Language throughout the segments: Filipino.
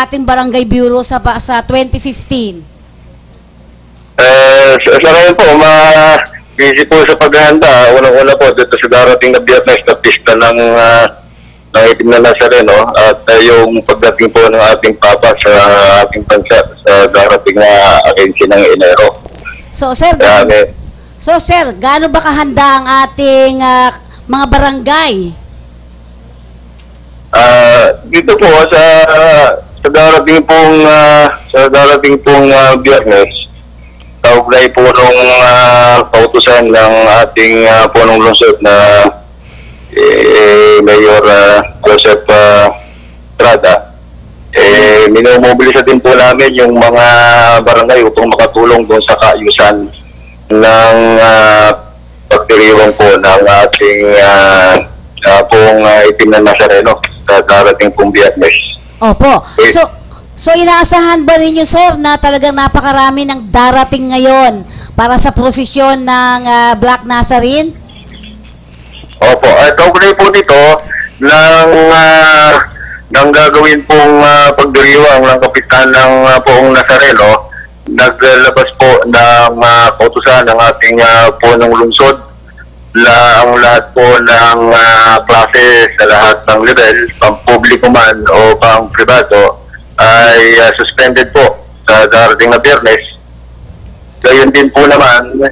ating Barangay Bureau sa 2015? Sa ngayon po, busy po sa paghahanda. Unang-una po, dito sa darating na Biyernes na pista ng itim na Nazareno at yung pagdating po ng ating Papa sa ating bansa sa darating na 15 ng Enero. So, sir, gaano ba kahanda ang ating mga barangay? Dito po sa darating pong Biyernes, kaugnay po nung pautusan ng ating punong lungsod na Mayor Joseph Estrada, minomobilisa din po namin yung mga barangay upang makatulong doon sa kaayusan ng pagdiriwang po ng ating pong itim na Nazareno sa darating pong Biyernes. Opo. So inaasahan ba ninyo, sir, na talagang napakarami ng darating ngayon para sa prosesyon ng Black Nazarene? Opo. At kaugnay po dito ng gagawin pong pagdiriwang ng kapitan ng poong Nazareno, naglabas po ng kautusan ng ating punong lungsod ang lahat po ng klase sa lahat ng level, pang publiko man o pang pribado, ay suspended po sa darating na Biyernes. Gayon din po naman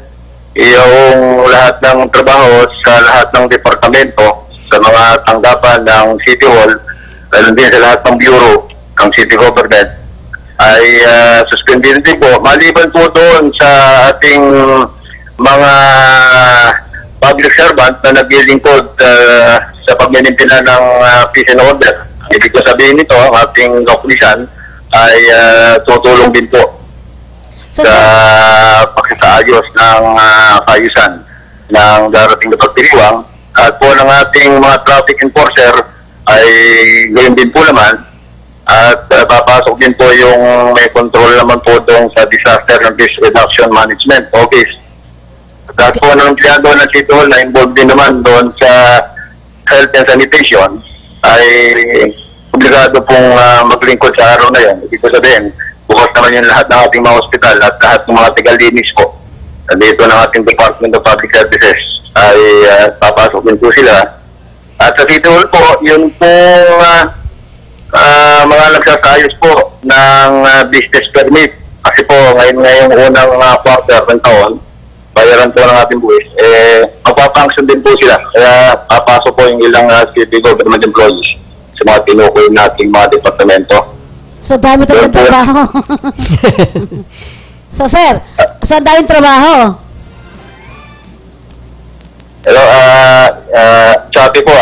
yung lahat ng trabaho sa lahat ng departamento, sa mga tanggapan ng City Hall, lalo din sa lahat ng bureau ng City Government, ay suspended din po. Maliban po doon sa ating mga public servant na naglilingkod sa pagmaintindihan ng peace and order. Ibig ko sabihin nito, ang ating kapulisan ay tutulong din po sa pagsasaayos ng kaayusan ng darating na pagdiriwang. At po ng ating mga traffic enforcer ay gayon din po naman. At papasok din po yung may control naman po doon sa Disaster and Risk Reduction Management Office. At po ng empleyado ng City Hall na involved din naman doon sa health and sanitation, ay obligado pong maglingkod sa araw na yan. Ibig ko sabihin, bukas naman yung lahat ng ating mga hospital at lahat ng mga tagalinis po. Dito ng ating Department of Public Services ay papasok din po sila. At sa City Hall po, yun pong mga nagsasayos po ng business permit. Kasi po, ngayong unang quarter ng taon, bayaran po ng ating buwis, magpapanction din po sila. Kaya papasok po yung ilang city government employees sa mga tinukoy nating mga departamento. So, dami talagang trabaho. So, sir, saan daming trabaho? Hello, sabi po,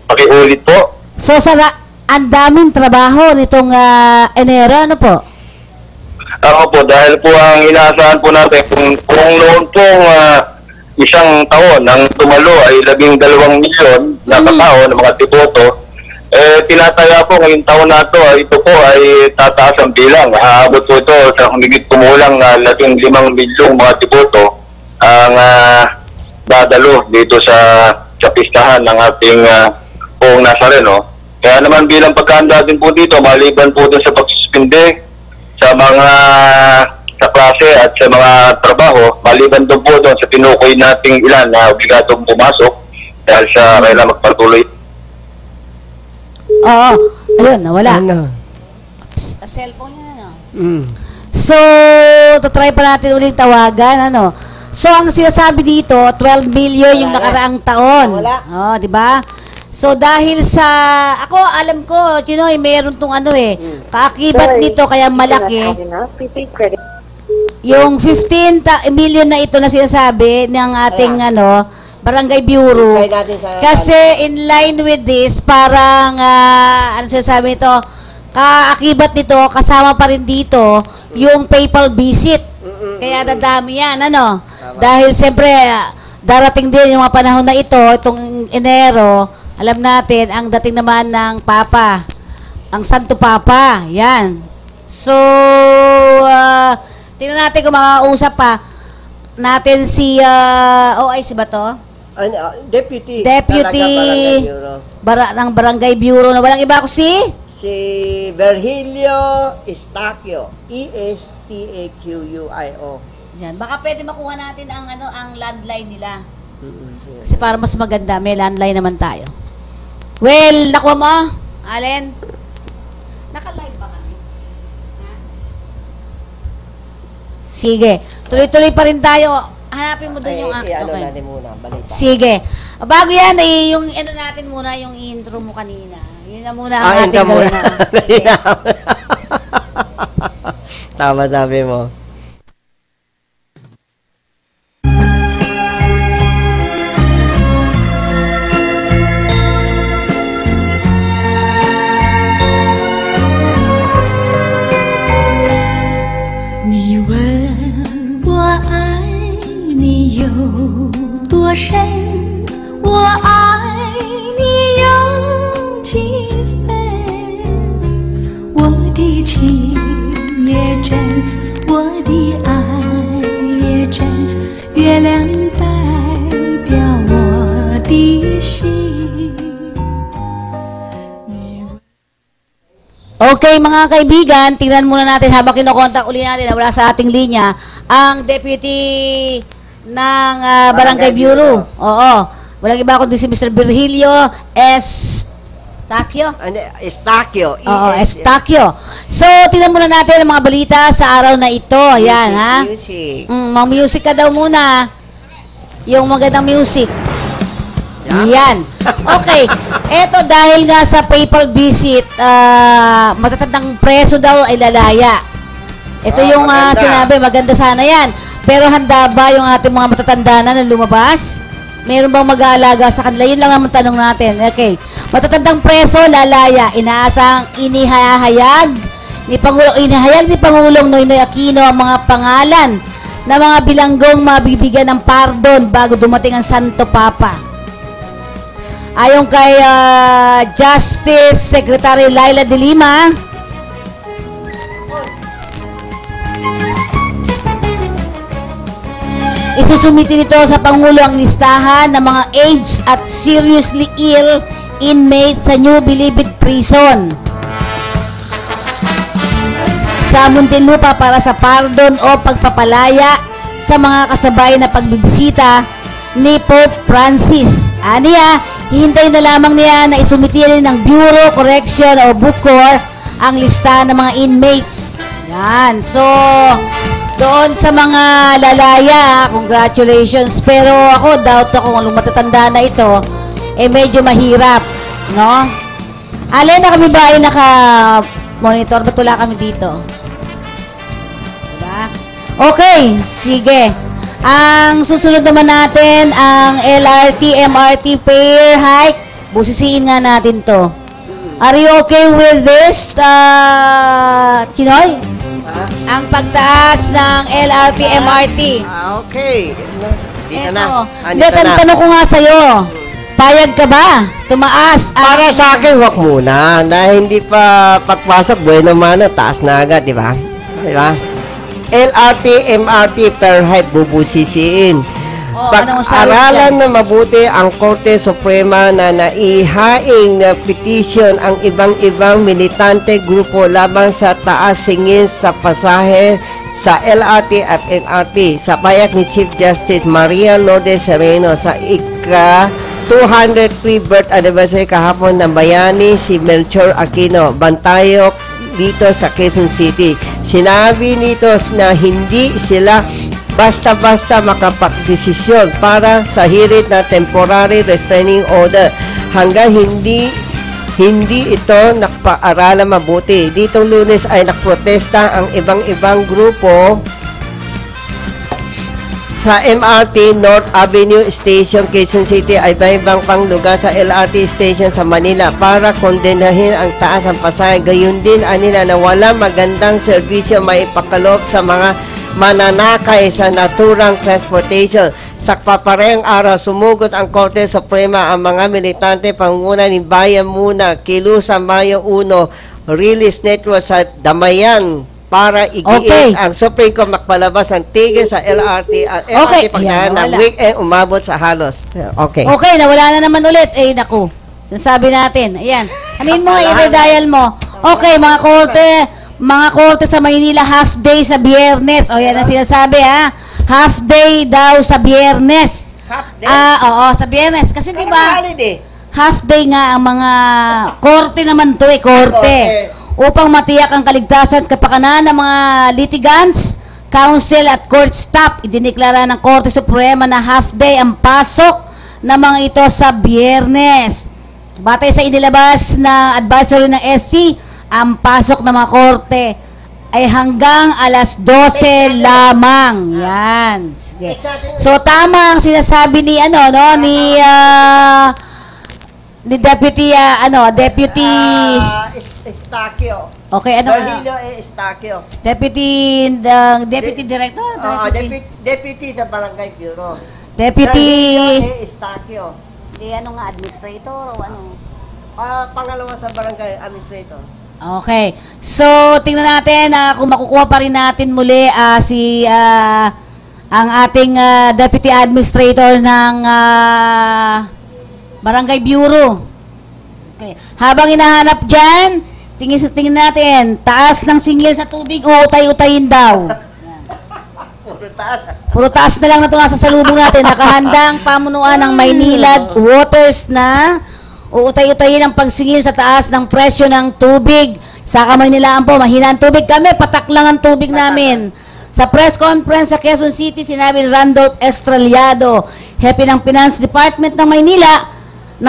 pakiulit po. So, ang daming trabaho nitong Enero, ano po? Ako po, dahil po ang inaasahan po natin, kung noon pong isang taon ang tumalo ay 12 milyon na katao ng mga tiboto, tinataya po ngayong taon na ito, ito po ay tataas ang bilang. Aabot po ito sa humigit kumulang 15 milyong mga tiboto ang dadalo dito sa pistahan ng ating poong Nazareno. Kaya naman bilang pagkahanda din po dito, maliban po din sa pagsuspinde sa mga sa klase at sa mga trabaho, maliban doon po doon sa tinukoy nating ilan na obligadong pumasok dahil sa kailangan magpatuloy. Oo. Ayun, nawala. Ano? Cellphone niya, So, tatry pa natin uling tawagan, ano. So, ang sinasabi dito, 12 million yung nakaraang taon. Wala. Oh, di ba? So, dahil sa, ako, alam ko, Chinoy, meron tong kaakibat nito, kaya malaki. Yung 15 million na ito na sinasabi ng ating, Barangay Bureau. Kasi, in line with this, parang, ano sinasabi ito, kaakibat nito, kasama pa rin dito, yung PayPal visit. Kaya dadami yan, ano? Dahil, siyempre, darating din yung mga panahon na ito, itong Enero, alam natin, ang dating naman ng Papa, ang Santo Papa, yan. So, tingnan natin kung makakausap pa natin si, OIC ba to? Deputy. Ng Barangay Bureau na walang iba ako si? Si Virgilio Estaquio. E-S-T-A-Q-U-I-O. Yan. Baka pwede makuha natin ang landline nila. Kasi para mas maganda, may landline naman tayo. Well, nakuha mo? Allen? Naka-live ba kami? Ha? Sige. Tuloy-tuloy pa rin tayo. Hanapin mo doon yung... Ano okay. natin muna, balita. Sige. Bago yan, yung ano natin muna, yung intro mo kanina. Yun na muna ang ating gawin na. Tama sabi mo.你问我爱你有多深，我爱你有几分，我的情也真，我的爱也真，月亮代表我的心。 Okay, mga kaibigan, tingnan muna natin habang kinokontak uli natin na wala sa ating linya ang deputy ng Barangay Bureau. Oo. Walang iba kundi si Mr. Virgilio Estaquio. Estaquio. Oo, Estaquio. So, tingnan muna natin ang mga balita sa araw na ito. Ayan, ha? Music. Mga music ka daw muna. Yung magandang music. Yan. Okay. Eto dahil nga sa papal visit, matatandang preso daw ay lalaya. Ito yung sinabi, maganda sana yan. Pero handa ba yung ating mga matatanda na lumabas? Meron bang mag-aalaga sa kanila? Yun lang naman tanong natin. Okay. Matatandang preso, lalaya. Inaasang inihayag ni Pangulong Noynoy Aquino ang mga pangalan na mga bilanggong mabibigyan ng pardon bago dumating ang Santo Papa. Ayon kay Justice Secretary Laila de Lima, isusumiti nito sa Pangulo ang listahan ng mga aged at seriously ill inmates sa New Bilibid Prison sa Muntinlupa para sa pardon o pagpapalaya sa mga kasabay na pagbibisita ni Pope Francis. Aniya, hihintayin na lamang niya na isumiti rin ng Bureau Correction o BUCOR ang lista ng mga inmates. Yan. So, doon sa mga lalaya, congratulations. Pero ako, doubt ako kung matatanda na ito, medyo mahirap. No? Alin na kami ba ay naka-monitor? Ba't wala kami dito? Diba? Okay, sige. Ang susunod naman natin, ang LRT, MRT fare hike. Busisiin nga natin to. Are you okay with this, Chinoy? Ang pagtaas ng LRT, MRT. Okay. Dito na. Tanong ko nga sa'yo, payag ka ba? Tumaas. Para sa akin, wag muna. Na hindi pa pagpasok, bueno man, taas na agad, di ba? Di ba? LRT, MRT per height bubusisiin. Pag-aralan na mabuti ang Korte Suprema na naihaing na petition ang ibang-ibang militante grupo laban sa taas singil sa pasahe sa LRT at MRT sa payag ni Chief Justice Maria Lourdes Sereno sa ika-203 birth anniversary kahapon ng bayani si Melchor Aquino, Bantayok, dito sa Quezon City. Sinabi nito na hindi sila basta-basta makapagdesisyon para sa hirit na temporary restraining order hanggang hindi ito nakpaaralan mabuti. Ditong Lunes ay nakprotesta ang ibang-ibang grupo sa MRT North Avenue Station, Quezon City ay ibang pang lugar sa LRT Station sa Manila para kondenahin ang taas ang pasahe. Gayon din anila na wala magandang serbisyo maipakaloob sa mga mananakay sa naturang transportation. Sa paparehong araw, sumugot ang Korte Suprema ang mga militante panguna ni Bayan Muna, Kilusa, Mayo 1, Release Network sa Damayan para igiit ang Supreme Court makpalabas ng tigil sa LRT at LRT pagdaan ng weekend umabot sa halos. Okay. Okay, nawala na naman ulit. Naku. Sinasabi natin. Ayan. Hanin mo, i-redial mo. Okay, mga korte sa Maynila, half day sa Biyernes. O, yan ang sinasabi, ha? Half day daw sa Biyernes. Half day? Oo, sa Biyernes. Kasi di ba, holiday. half day nga ang mga korte naman to korte. Upang matiyak ang kaligtasan at kapakanan ng mga litigants, counsel at court staff, idineklara ng Korte Suprema na half day ang pasok ng mga ito sa Biyernes. Batay sa inilabas na advisory ng SC, ang pasok ng mga korte ay hanggang alas 12 lamang. Yan. Sige. So tama ang sinasabi ni ni Deputy Estacio. Okay, Virgilio Estacio. Deputy Director? Deputy ng Barangay Bureau. Deputy Virgilio Estacio. Di administrator o ano? Pangalawa sa Barangay Administrator. Okay. So, tingnan natin kung makukuha pa rin natin muli ang ating Deputy Administrator ng Barangay Bureau. Okay. Habang hinahanap dyan, tingin natin, taas ng singil sa tubig, uutay-utayin daw. Puro taas na lang na ito nasa salubong natin. Nakahandang pamunuan ng Maynilad Waters na uutay-utayin ang pagsingil sa taas ng presyo ng tubig. Sa Kamaynilaan po, mahina ang tubig kami, patak lang ang tubig namin. Sa press conference sa Quezon City, sinabi ni Randolph Estrellado, hepe ng Finance Department ng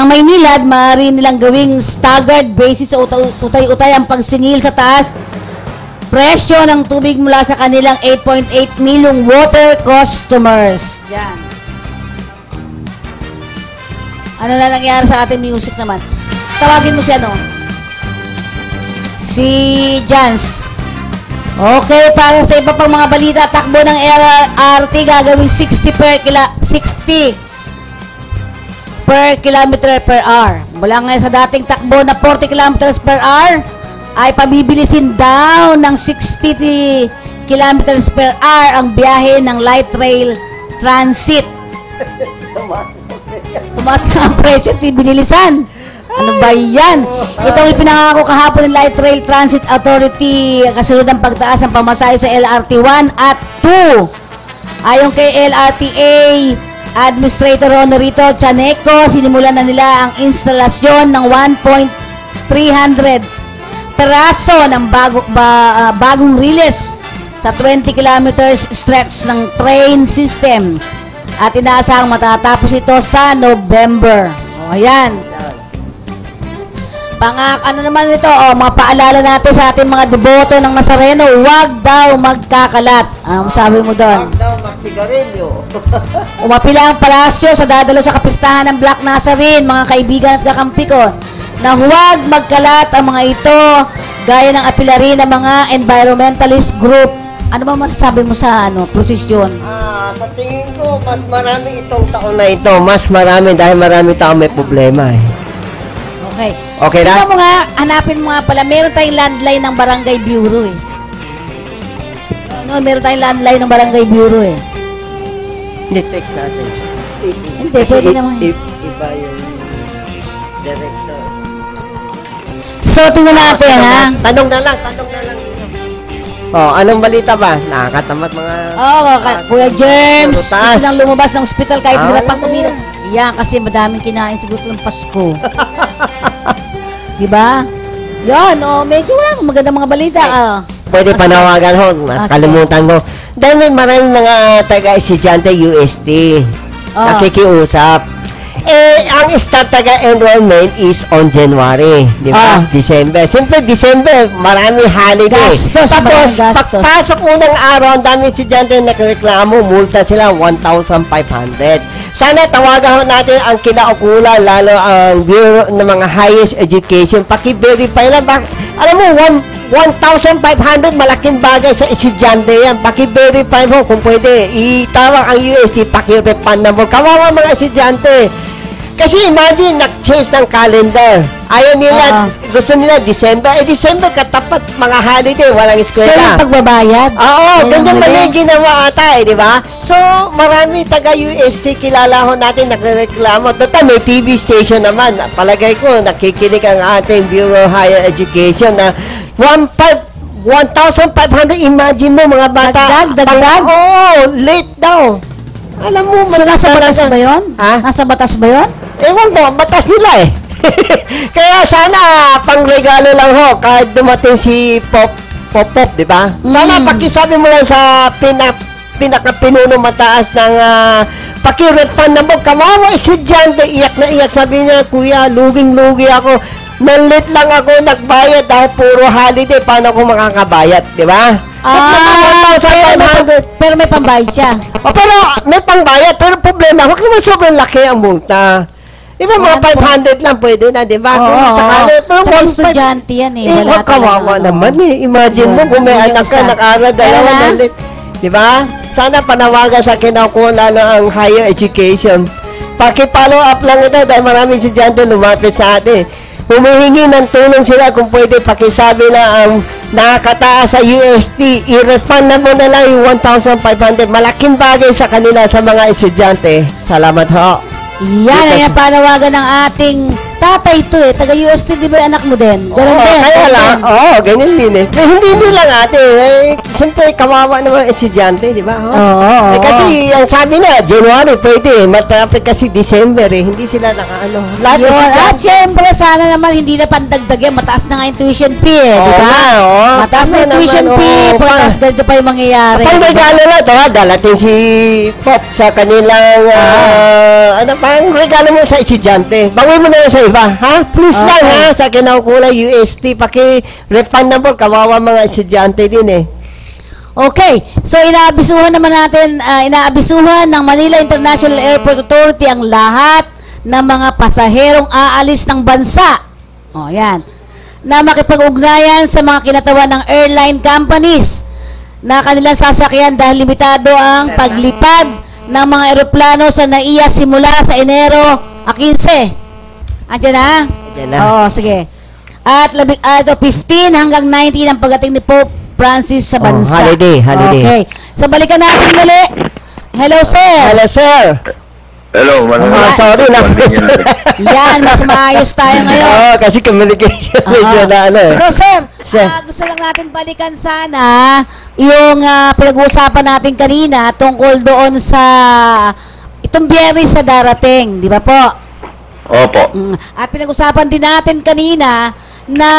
Maynilad, maaari nilang gawing staggered basis sa utay-utay ang pagsingil sa taas presyo ng tubig mula sa kanilang 8.8 milyong water customers. Yan. Ano na nangyari sa ating music naman? Tawagin mo siya, si Jans. Okay, para sa iba pang mga balita, takbo ng LRT gagawing 60 per kilometer per hour. Mula ngayon sa dating takbo na 40 kilometers per hour, ay pabibilisin daw ng 60 kilometers per hour ang biyahe ng light rail transit. Tumaas na ang presyo at binilisan. Ano ba yan? Itong ipinangako kahapon ng Light Rail Transit Authority kasunod ng pagtaas ng pamasahe sa LRT 1 at 2. Ayon kay LRTA Administrator Honorito Chaneco, sinimulan na nila ang instalasyon ng 1.300 peraso ng bagong riles sa 20 kilometers stretch ng train system. At inaasahang matatapos ito sa November. O, ayan. Ano naman ito? Mga paalala natin sa ating mga deboto ng Nazareno, huwag daw magkakalat. Ano sabi mo doon? Huwag daw magsigarilyo. Umapila ang palasyo sa dadalo sa kapistahan ng Black Nazarene, mga kaibigan at kakampi ko, na huwag magkalat ang mga ito, gaya ng apila rin ng mga environmentalist group. Ano ba masasabi mo sa prosesyon? Sa tingin ko, mas marami itong taon na ito. Mas marami dahil marami tao may problema eh. Okay. Okay na? Tignan mo nga, hanapin mo nga pala, meron tayong landline ng Barangay Bureau eh. Meron tayong landline ng Barangay Bureau eh. Hindi, text natin. Hindi, pwede naman. Iba yung director. So, tingnan natin ha. Tanong na lang. Anong balita ba? Nakakatamad mga... Kuya James, Purutas. gusto nang lumabas ng ospital kahit hirap pang kumilos. Yan, kasi madaming kinain siguro ng Pasko. Diba? Yan, medyo lang. Magandang mga balita. Pwede panawagan ho. Nakalimutan ko. Dahil may maraming mga taga-estudyante UST. Nakikiusap. Ang start taga-enrollment is on January. Di ba? December. Siyempre, December, marami holiday. Tapos, pagpasok unang araw, ang dami estudyante nagreklamo, multa sila 1,500. Sana tawagan natin ang kinaukulan, lalo ang Bureau ng mga Highest Education. Paki-verify lang. Alam mo, 1,500, malaking bagay sa estudyante yan. Paki-verify mo kung pwede. Itawag ang UST, paki-refund na mo. Kawawa mga estudyante. Kasi imagine, nag-change ng calendar. Ayaw nila, gusto nila December. December katapat mga holiday, walang eskwela. So, yung pagbabayad? Oo, ganyan mali ginawa ata di ba? So, marami taga-UST kilala ho natin nagreklamo. Total, may TV station naman. Palagay ko, nakikinig ang ating Bureau of Higher Education na 1,500. Imagine mo, mga bata. Dagdag? Oo, late daw. Alam mo, So, nasa batas ba yun? Ha? Nasa batas ba yun? Ewan ko, batas nila eh. Kaya sana, pang-regalo lang ho, kahit dumating si Pop, di ba? Sana pakisabi mo lang sa pinaka-pinuno mataas ng paki-refund na mo. Kawawa, estudyante, iyak na iyak. Sabi niya, kuya, luging-lugi ako. Nalit lang ako nagbayad dahil puro holiday. Paano ako makakabayad, di ba? Pero may pambayad siya. Pero may pangbayad. Pero problema, huwag naman sobrang laki ang multa. Iba mga 500 lang pwede na, di ba? Oo. Pero Tsaka estudyante yan eh. Wala kawawa talaga, naman eh. Imagine mo kung may anak ka, nag-aaral, dalawa Kaya na? nalit. Di ba? Sana panawagan sa kinukuha lalo ang higher education. Paki-follow up lang ito dahil marami estudyante lumapit sa atin. Humihingi ng tulong sila kung pwede pakisabi na ang nakakataas sa UST. I-refund na mo na lang yung 1,500. Malaking bagay sa kanila sa mga estudyante. Salamat ho. Yan ang panawagan ng ating tatay to eh. Taga-UST, di ba yung anak mo din? Ganun Oo, din. kaya lang. Oo, ganyan din eh. Hindi lang ate. Siyempre, kawawa naman ang estudyante, di ba? Oo. Kasi, ang sabi na, January, pwede. Matapit kasi December eh. Hindi sila nakaano. Lahat ng Yun. At estudyante. syempre, sana naman hindi na pandagdag yan. Mataas na nga yung tuition fee eh. Di ba? Oo. Mataas na yung Tama tuition naman, fee. oo, Pagkas pa. ganito pa yung mangyayari. Pang regalo na ito, dalating si Pop sa kanilang, ano pang regalo mo sa estudyante. Bawin mo na yan sa iba, ha? Please lang, Okay. ha? Sa kinaukulay UST, paki-refundable, kawawa mga estudyante din eh. Okay, so inaabisuhan naman natin, inaabisuhan ng Manila International Airport Authority ang lahat ng mga pasaherong aalis ng bansa. O, yan. Na makipag-ugnayan sa mga kinatawan ng airline companies na kanilang sasakyan dahil limitado ang paglipad ng mga eroplano sa NAIA simula sa Enero 15. Andiyan na? Andiyan na. Oo, sige. At 15 hanggang 19 ang pagdating ni Pope Francis sa bansa. holiday. Okay. So, balikan natin muli. Hello, sir. Hello, sir. Hello, Sorry na. Yan, mas maayos tayo ngayon. Oo, kasi communication medyo na ano eh. So, sir, Sir. gusto lang natin balikan sana yung pinag-uusapan natin kanina tungkol doon sa itong Biyernes sa darating, di ba po? Opo. At pinag-usapan din natin kanina na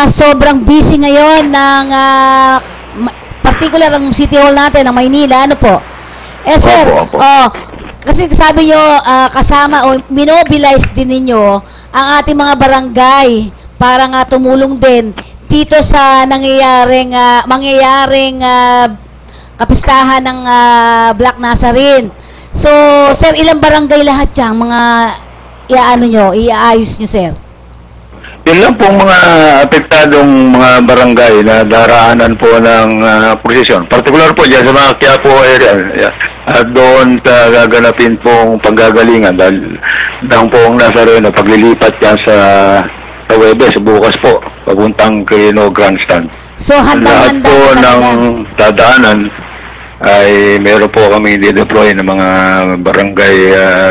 sobrang busy ngayon ng particular ang City Hall natin ng Maynila. Ano po? Sir, Opo. kasi sabi nyo kasama o minobilize din ninyo ang ating mga barangay para nga tumulong din dito sa mangyayaring kapistahan ng Black Nazarene. So, sir, ilang barangay lahat yan mga iaayos nyo, sir? Yun lang pong mga apektadong mga barangay na daraanan po ng prosesyon. Particular po dyan sa mga Quiapo area. At doon sa gaganapin pong panggagalingan dahil pong Nazareno paglilipat yan sa Webes, bukas po, paguntang Quirino Grandstand. So, Lahat handang-handa po na ng talaga. dadaanan ay meron po kami dideploy ng mga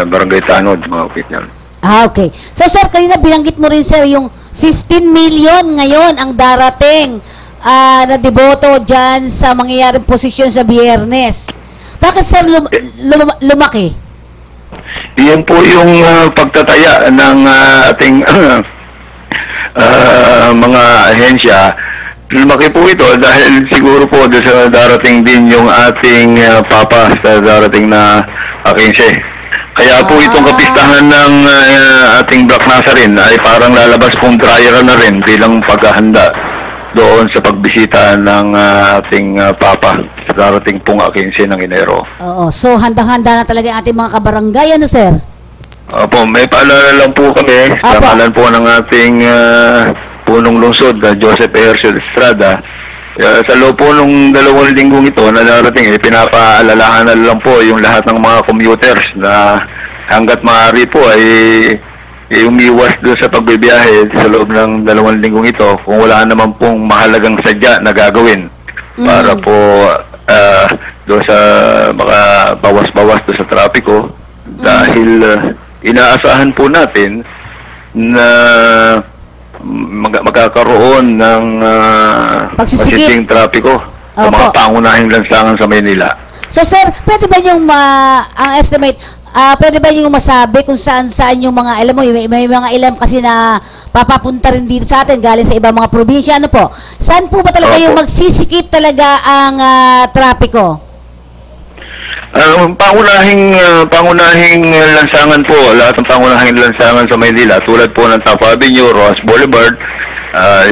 barangay tanod, mga opisyal. Okay. So, sir, kanina binanggit mo rin, sir, yung 15 million ngayon ang darating na deboto dyan sa mangyayaring posisyon sa Biyernes. Bakit, sir, lumaki? Yan po yung pagtataya ng ating mga ahensya. Lumaki po ito dahil siguro po sa darating din yung ating papa sa darating na 15. Kaya po itong kapistahan ng ating Black Nazarene ay parang lalabas pong dryer na rin bilang paghahanda doon sa pagbisita ng ating papa sa darating pong 15 ng Enero. Oo. So, handang-handa na talaga ang ating mga kabarangay, ano, sir? Opo, may paalala lang po kami sa Opo. ngalan po ng ating punong lungsod na Joseph Hercio Estrada. Sa loob po nung 2 linggong ito na darating, pinapaalalahanan lang po yung lahat ng mga commuters na hanggat maaari po ay umiwas doon sa pagbibiyahe sa loob ng 2 linggong ito kung wala naman pong mahalagang sadya na gagawin para po doon sa mga bawas-bawas doon sa trapiko dahil inaasahan po natin na magkakaroon ng Pagsisikip. masising trapiko sa mga Opo. pangunahing lansangan sa Maynila. So sir, pwede ba yung ang estimate, pwede ba yung masabi kung saan-saan yung mga, alam mo, may mga ilan kasi na papapunta rin dito sa atin galing sa ibang mga probinsya, ano po? Saan po ba talaga Opo. yung magsisikip talaga ang trapiko? Pangunahing lansangan po, lahat ng pangunahing lansangan sa Maynila, tulad po ng Taft Avenue, Rojas Boulevard,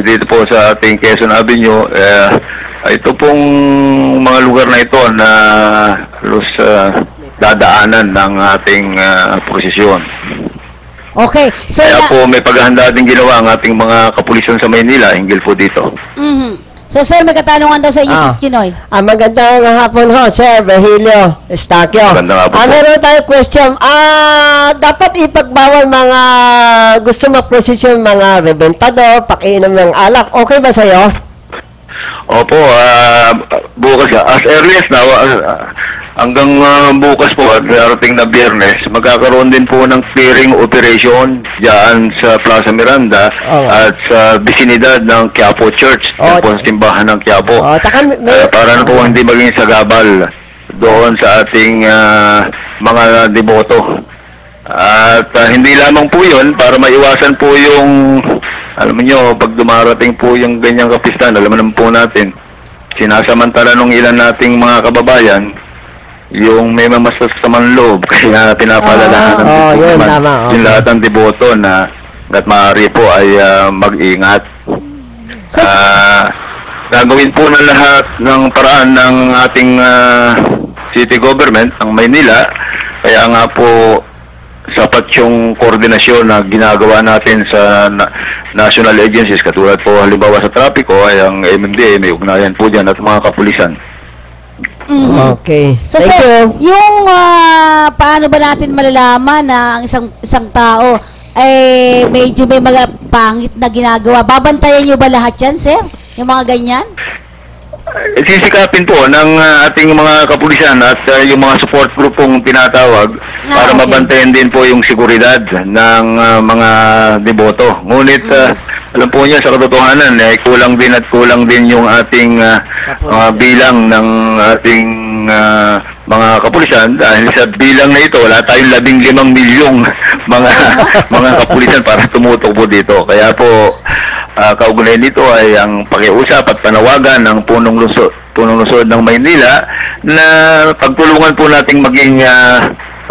dito po sa ating Quezon Avenue, ito pong mga lugar na ito na halos dadaanan ng ating prosesyon. Okay. So, Kaya po may paghahanda din ginawa ang ating mga kapulisan sa Maynila hinggil po dito. So sir, may katanungan daw sa inyo, Sis Chinoy. Magandang hapon ho, Sir Virgilio Estaquio. Magandang hapon po. Meron tayong question. Dapat ipagbawal mga gusto magprosesyon, mga rebentador, pakiinom ng alak. Okay ba sa'yo? Opo, bukas as early as now, hanggang bukas po at darating na Biyernes, magkakaroon din po ng clearing operation diyan sa Plaza Miranda at sa bisinidad ng Quiapo Church, po sa simbahan ng Quiapo. Para na po hindi maging sagabal doon sa ating mga deboto. At hindi lamang po yun, para maiwasan po yung, alam niyo, pag dumarating po yung ganyang kapistan, alam naman po natin, sinasamantala ng ilan nating mga kababayan, yung may masasamang loob, kaya pinapalalahan ng yung lahat ng deboto na at maaari po ay mag-ingat. Gagawin po ng lahat ng paraan ng ating city government, ang Maynila, kaya nga po sapat yung koordinasyon na ginagawa natin sa national agencies, katulad po halimbawa sa trapiko ay ang MMDA, may ugnayan po dyan at mga kapulisan. Okay. So sir, yung paano ba natin malalaman na ang isang tao ay medyo may mga pangit na ginagawa? Babantayan nyo ba lahat yan, sir? Yung mga ganyan? Sisikapin po ng ating mga kapulisan at yung mga support grupong tinatawag para mabantayan din po yung seguridad ng mga deboto. Ngunit alam po niya sa katotohanan kulang din yung ating bilang ng ating mga kapulisan, dahil sa bilang na ito wala tayong 15 milyong mga kapulisan para tumutok po dito. Kaya po kaugnay nito ay ang pakiusap at panawagan ng punong lungsod ng Maynila na pagtulungan po nating maging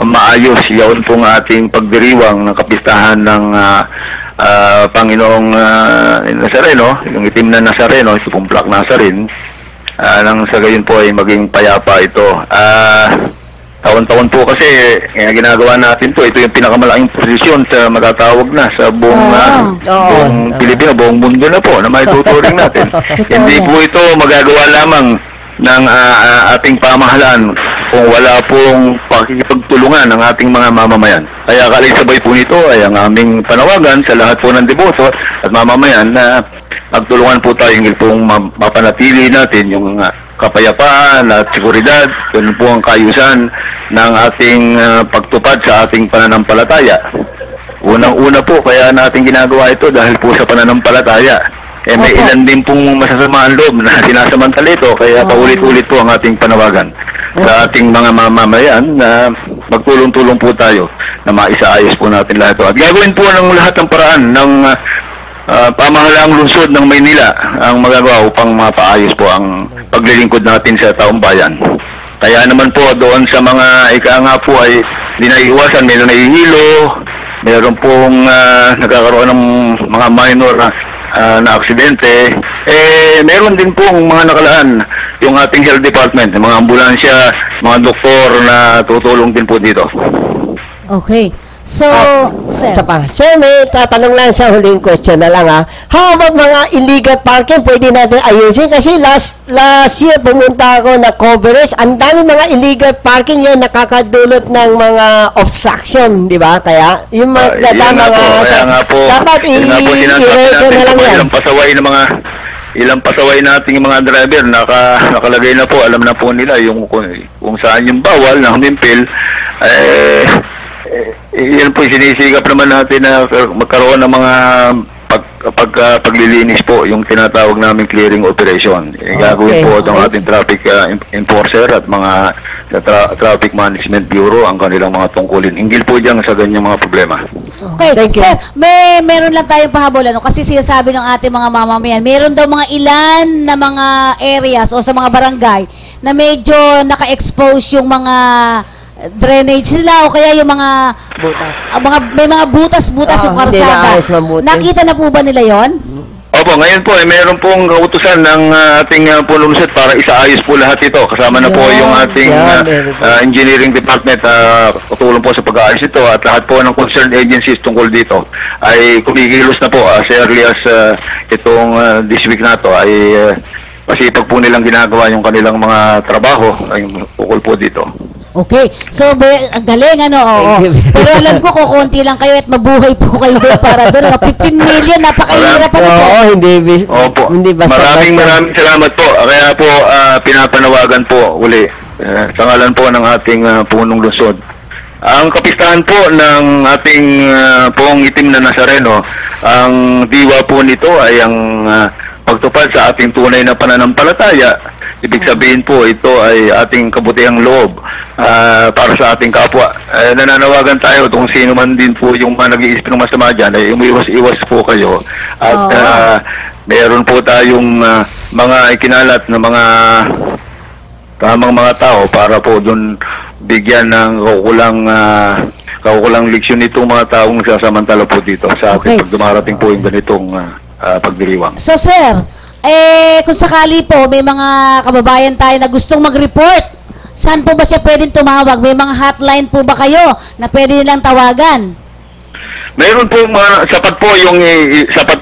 maayos yaon pong ating pagdiriwang ng kapistahan ng Panginoong Nazareno, yung itim na Nazareno, ito pong Black Nazarene, nang sa gayon po ay maging payapa ito. Taon-taon po kasi ginagawa natin ito yung pinakamalaking posisyon sa matatawag na sa buong Pilipino, buong mundo na po na may tuturing natin. Hindi po ito magagawa lamang ng ating pamahalaan kung wala pong pakikipagtulungan ng ating mga mamamayan. Kaya kalisabay po nito ay ang aming panawagan sa lahat po ng deboto at mamamayan na magtulungan po tayo hingil pong mapanatili natin yung kapayapaan at seguridad, yun po ang kaayusan ng ating pagtupad sa ating pananampalataya. Unang-una po, kaya natin ginagawa ito dahil po sa pananampalataya. May ilan din pong masasamaan loob na sinasamantala ito, kaya paulit-ulit po ang ating panawagan sa ating mga mamamayan na magtulong-tulong po tayo na maisaayos po natin lahat ito. At gagawin po ng lahat ng paraan ng pamahalaang lungsod ng Maynila ang magagawa upang mapaayos po ang paglilingkod natin sa taong bayan. Kaya naman po doon sa mga ika nga po ay hindi naiiwasan, mayroon nahihilo, mayroon pong nagkakaroon ng mga minor na aksidente, meron din pong mga nakalaan yung ating health department, mga ambulansya, mga doktor na tutulong din po dito. Okay. So, sir. Sir, may tatanong lang sa huling question na lang How about mga illegal parking? Pwede natin ayusin kasi last year pumunta ako na coverage. Ang dami mga illegal parking yan nakakadulot ng mga obstruction, di ba? Kaya yung dapat i-record na lang yan. Pasaway ng mga ilang pasaway nating mga driver nakalagay na po, alam na po nila yung kung saan yung bawal na humimpil. Yan po sinisigap naman natin na magkaroon ng mga paglilinis po, yung tinatawag namin clearing operation. Gagawin po ng ating traffic enforcer at mga Traffic Management Bureau ang kanilang mga tungkulin. Inggil po diyan sa ganyang mga problema. Okay, sir, meron lang tayong pahabol, kasi sinasabi ng ating mga mamamayan, meron daw mga ilan na mga areas o sa mga barangay na medyo naka-expose yung mga drainage nila o kaya yung mga Butas. may mga butas-butas yung hindi karsada. naayos mabuti. Nakita na po ba nila yon? Opo, ngayon po meron pong kautusan ng ating punungsod para isaayos po lahat ito. Kasama na po yung ating engineering department, tutulong po sa pag-aayos ito, at lahat po ng concerned agencies tungkol dito ay kumikilos na po as early as itong this week na to ay masipag po nilang ginagawa yung kanilang mga trabaho ay ukol po dito. Okay. So, ang galing, oo. Pero alam ko, kukunti lang kayo at mabuhay po kayo para doon. 15 million, napakahirap po. Opo. Hindi basta. Maraming salamat po. Kaya po, pinapanawagan po uli sa ngalan po ng ating punong lungsod. Ang kapistahan po ng ating pong itim na Nazareno, ang diwa po nito ay ang pagtupad sa ating tunay na pananampalataya. Ibig sabihin po, ito ay ating kabutihang loob para sa ating kapwa. Nananawagan tayo kung sino man din po yung mga nag-iisip ng masama dyan, ay umiwas-iwas po kayo. At meron po tayong mga ikinalat na mga tamang mga tao para po doon bigyan ng kaukulang leksyon itong mga taong sasamantala po dito sa ating pag dumarating po yung ganitong pagdiriwang. So, sir, kung sakali po, may mga kababayan tayo na gustong mag-report, saan po ba siya pwedeng tumawag? May mga hotline po ba kayo na pwede nilang tawagan? Meron po sapat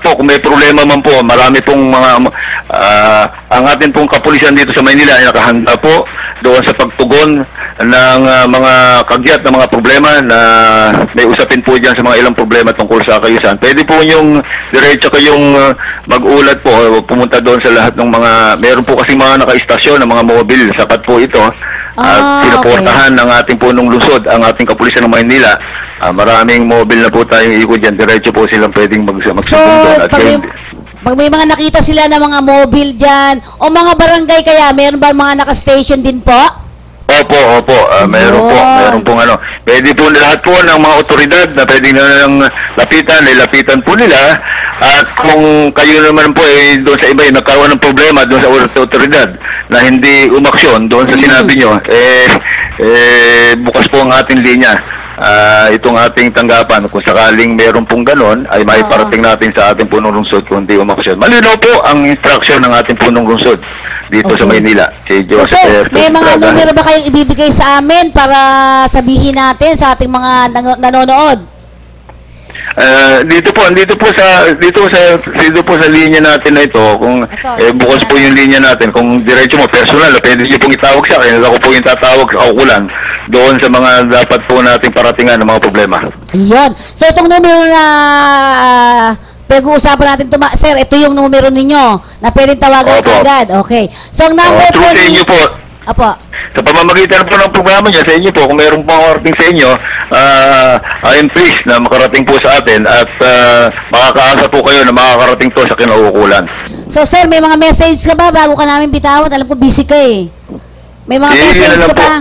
po kung may problema man po, marami pong mga ang atin pong kapulisan dito sa Maynila ay nakahanda po doon sa pagtugon ng mga kagyat na mga problema na may usapin po diyan sa mga ilang problema tungkol sa kaayusan. Pwede po yung diretso kayong mag-ulat po o pumunta doon sa lahat ng mga, meron po kasi mga naka-istasyon ng mga mobile, sapat po ito at sinuportahan ng ating punong lungsod ang ating kapulisan ng Maynila. Maraming mobile na po tayong ikot dyan. Diretso po silang pwedeng magsubong doon. At pag may mga nakita sila na mga mobile dyan, o mga barangay kaya, meron ba mga naka-station din po? Opo. Meron pong pwede po lahat po ng mga otoridad na pwede nilang lapitan po nila. At kung kayo naman po doon sa iba nagkaroon ng problema doon sa otoridad na hindi umaksyon doon sa sinabi nyo, bukas po ang ating linya. Itong ating tanggapan, kung sakaling meron pong ganon, ay maiparating natin sa ating punong lungsod kung hindi umaksyon. Malinaw po ang instruction ng ating punong lungsod dito sa Maynila. Si Joseph. So, sir, may mga numero ba kayong ibibigay sa amin para sabihin natin sa ating mga nanonood? Dito po sa linya natin na ito, kung bukas po yung linya natin, kung diretso mo personal, pwede niyo pong itawag siya, kaya ako po yung tatawag sa kaukulan doon sa mga dapat po nating paratingan ng mga problema. Iyon. So itong numero na pag-uusapan natin sir, ito yung numero ninyo na pwedeng tawagan agad. Okay. So ang number po ni... Apo. Sa pamamagitan po ng programa niya sa inyo po, kung mayroong makarating sa inyo, I am pleased na makarating po sa atin at makakaasa po kayo na makakarating to sa kinauukulan. So sir, may mga message ka ba bago ka namin bitawan? Alam ko busy ka eh. May mga message ka ba?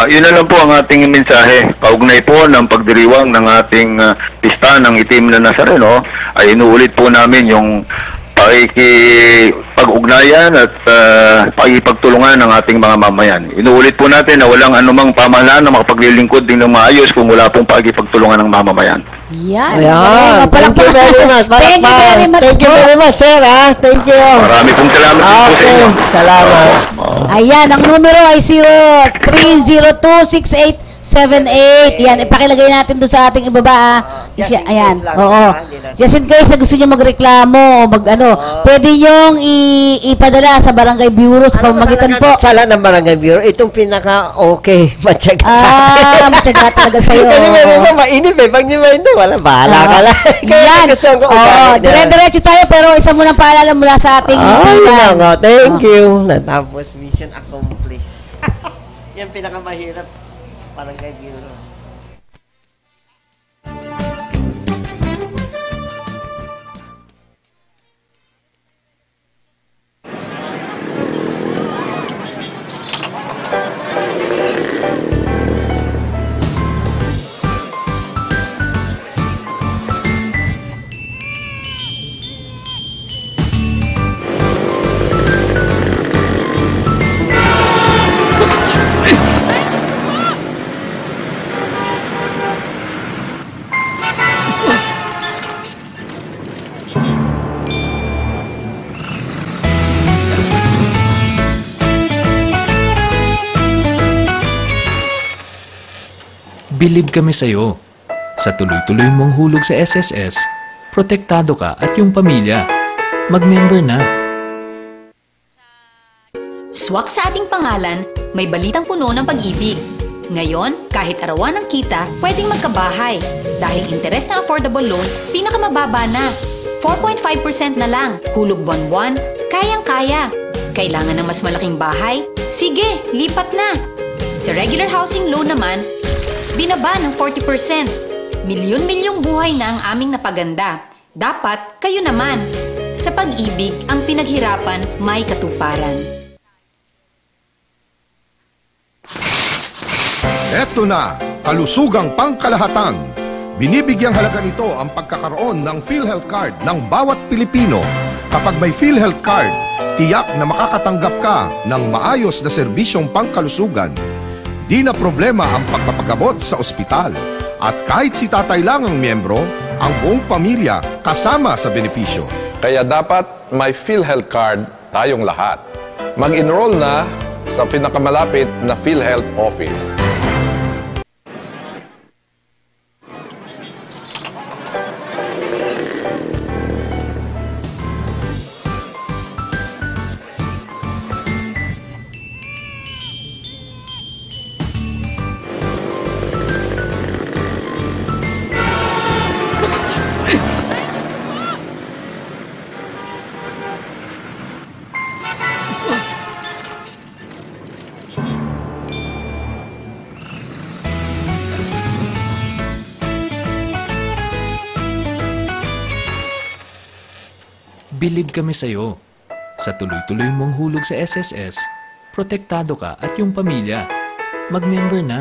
Yun na lang po ang ating mensahe. Kaugnay po ng pagdiriwang ng ating pista ng itim na Nazareno, ay inuulit po namin yung pag-ugnayan at pakipagtulungan ng ating mga mamayan. Inuulit po natin na walang anumang pamahalaan na makapaglilingkod din ng maayos kung wala pong pakipagtulungan ng mamamayan. Yan. Thank you very much. Thank you very much, sir. Thank you. Marami pong salamat po sa inyo. Salamat. Ayan, ang numero ay 03026878. Yan, ipakilagay natin doon sa ating ibaba. Just Siya, in ayan, case lang, oo. diba? Hindi na- Just in case na gusto niyo magreklamo o pwede niyong ipadala sa Barangay Bureau sa pamamagitan po. Sala ng Barangay Bureau, itong pinaka-okay, matyaga sa akin. Matyaga talaga sa'yo. Kasi may mga mainip eh. Pag di mainip, wala, bahala ka lang. Kaya gusto ko dire-diretso tayo pero isa munang paalala mula sa ating yun nga. Thank you. Natapos, mission accomplished. Yan pinakamahirap. Barangay Bureau. Bilib kami sa'yo. Sa tuloy-tuloy mong hulog sa SSS, protektado ka at yung pamilya. Mag-member na. Swak sa ating pangalan, may balitang puno ng pag-ibig. Ngayon, kahit arawan ng kita, pwedeng magkabahay. Dahil interes ng affordable loan, pinakamababa na. 4.5% na lang. Hulog buwan-buwan, kayang-kaya. Kailangan ng mas malaking bahay? Sige, lipat na! Sa regular housing loan naman, binaba ng 40%. Milyon-milyong buhay na ang aming napaganda. Dapat kayo naman. Sa pag-ibig, ang pinaghirapan may katuparan. Eto na, kalusugang pangkalahatan. Binibigyang halaga nito ang pagkakaroon ng PhilHealth Card ng bawat Pilipino. Kapag may PhilHealth Card, tiyak na makakatanggap ka ng maayos na serbisyong pangkalusugan. Di na problema ang pagpapagamot sa ospital. At kahit si tatay lang ang miyembro, ang buong pamilya kasama sa benepisyo. Kaya dapat may PhilHealth Card tayong lahat. Mag-enroll na sa pinakamalapit na PhilHealth office. Bilib kami sa'yo. Sa tuloy-tuloy mong hulog sa SSS, protektado ka at yung pamilya. Mag-member na.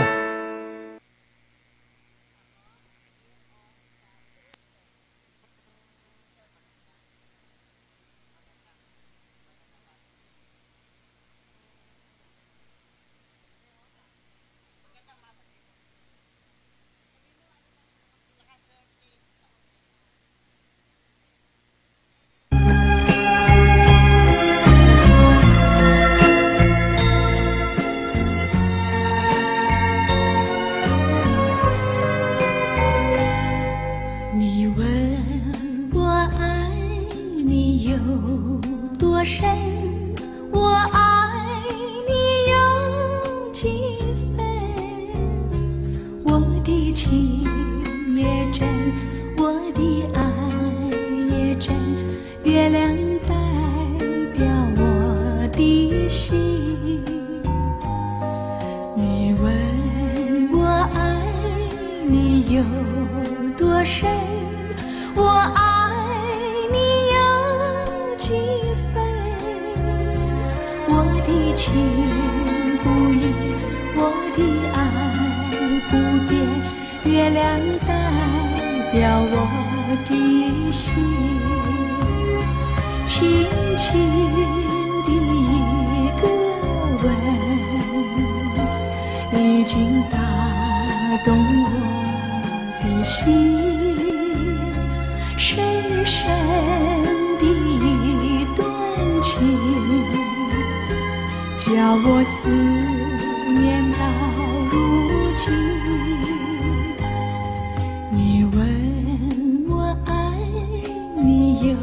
有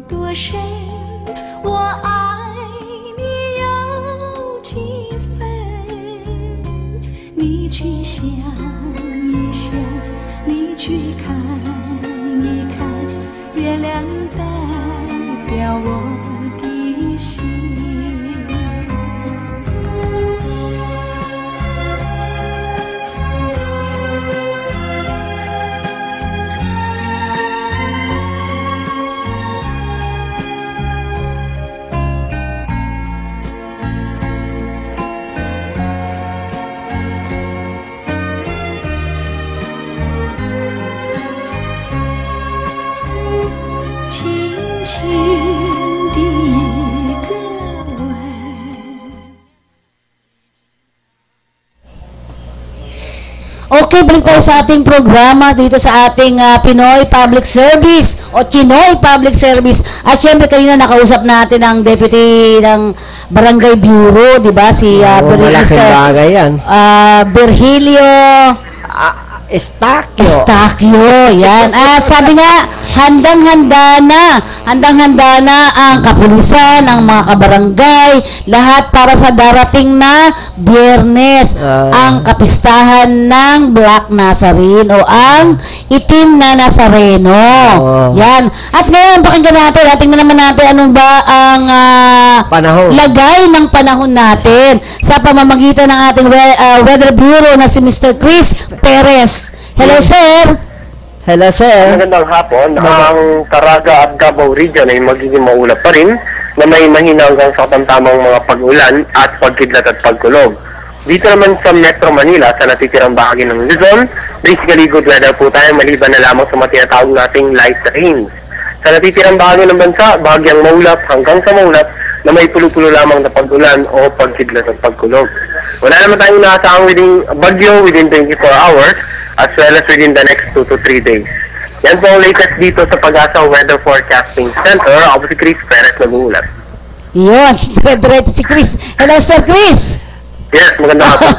多深，我爱你有几分，你去想一想，你去看一看，月亮代表我的心。轻轻的一个吻。Okay, balik tayo sa ating programa dito sa ating Pinoy Public Service o Chinoy Public Service. At syempre kanina nakausap natin ang Deputy ng Barangay Bureau, di ba? Si malaking bagay yan. Virgilio Estaquio, yan. At sabi nga, handang-handa na ang kapulisan, ang mga kabarangay, lahat para sa darating na Biyernes, ang kapistahan ng Black Nazarene o ang itim na Nazareno. Yan. At ngayon, pakinggan natin, tingnan naman natin anong ba ang lagay ng panahon natin sa pamamagitan ng ating Weather Bureau na si Mr. Chris Perez. Hello, sir. Hello, sir. Magandang hapon. Ang Caraga at Davao Region ay magiging maulap pa rin na may mahina hanggang sa tamtamang mga pag-ulan at pagkidlat at pagkulog. Dito naman sa Metro Manila, sa natitirang bahagi ng Luzon, basically good weather po tayo maliban na lamang sa matinatawag nating light rains. Sa natitirang bahagi ng bansa, bahagyang maulap hanggang sa maulap na may pulo-pulo lamang na pag-ulan o pagkidlat at pagkulog. Wala naman tayong inaasahang bagyo within 24 hours as well as within the next 2 to 3 days. Yan po ang latest dito sa Pag-asa Weather Forecasting Center. Ako si Chris Perez nag-uulat. Yun, diretso si Chris. Hello, Sir Chris. Yes, maganda po.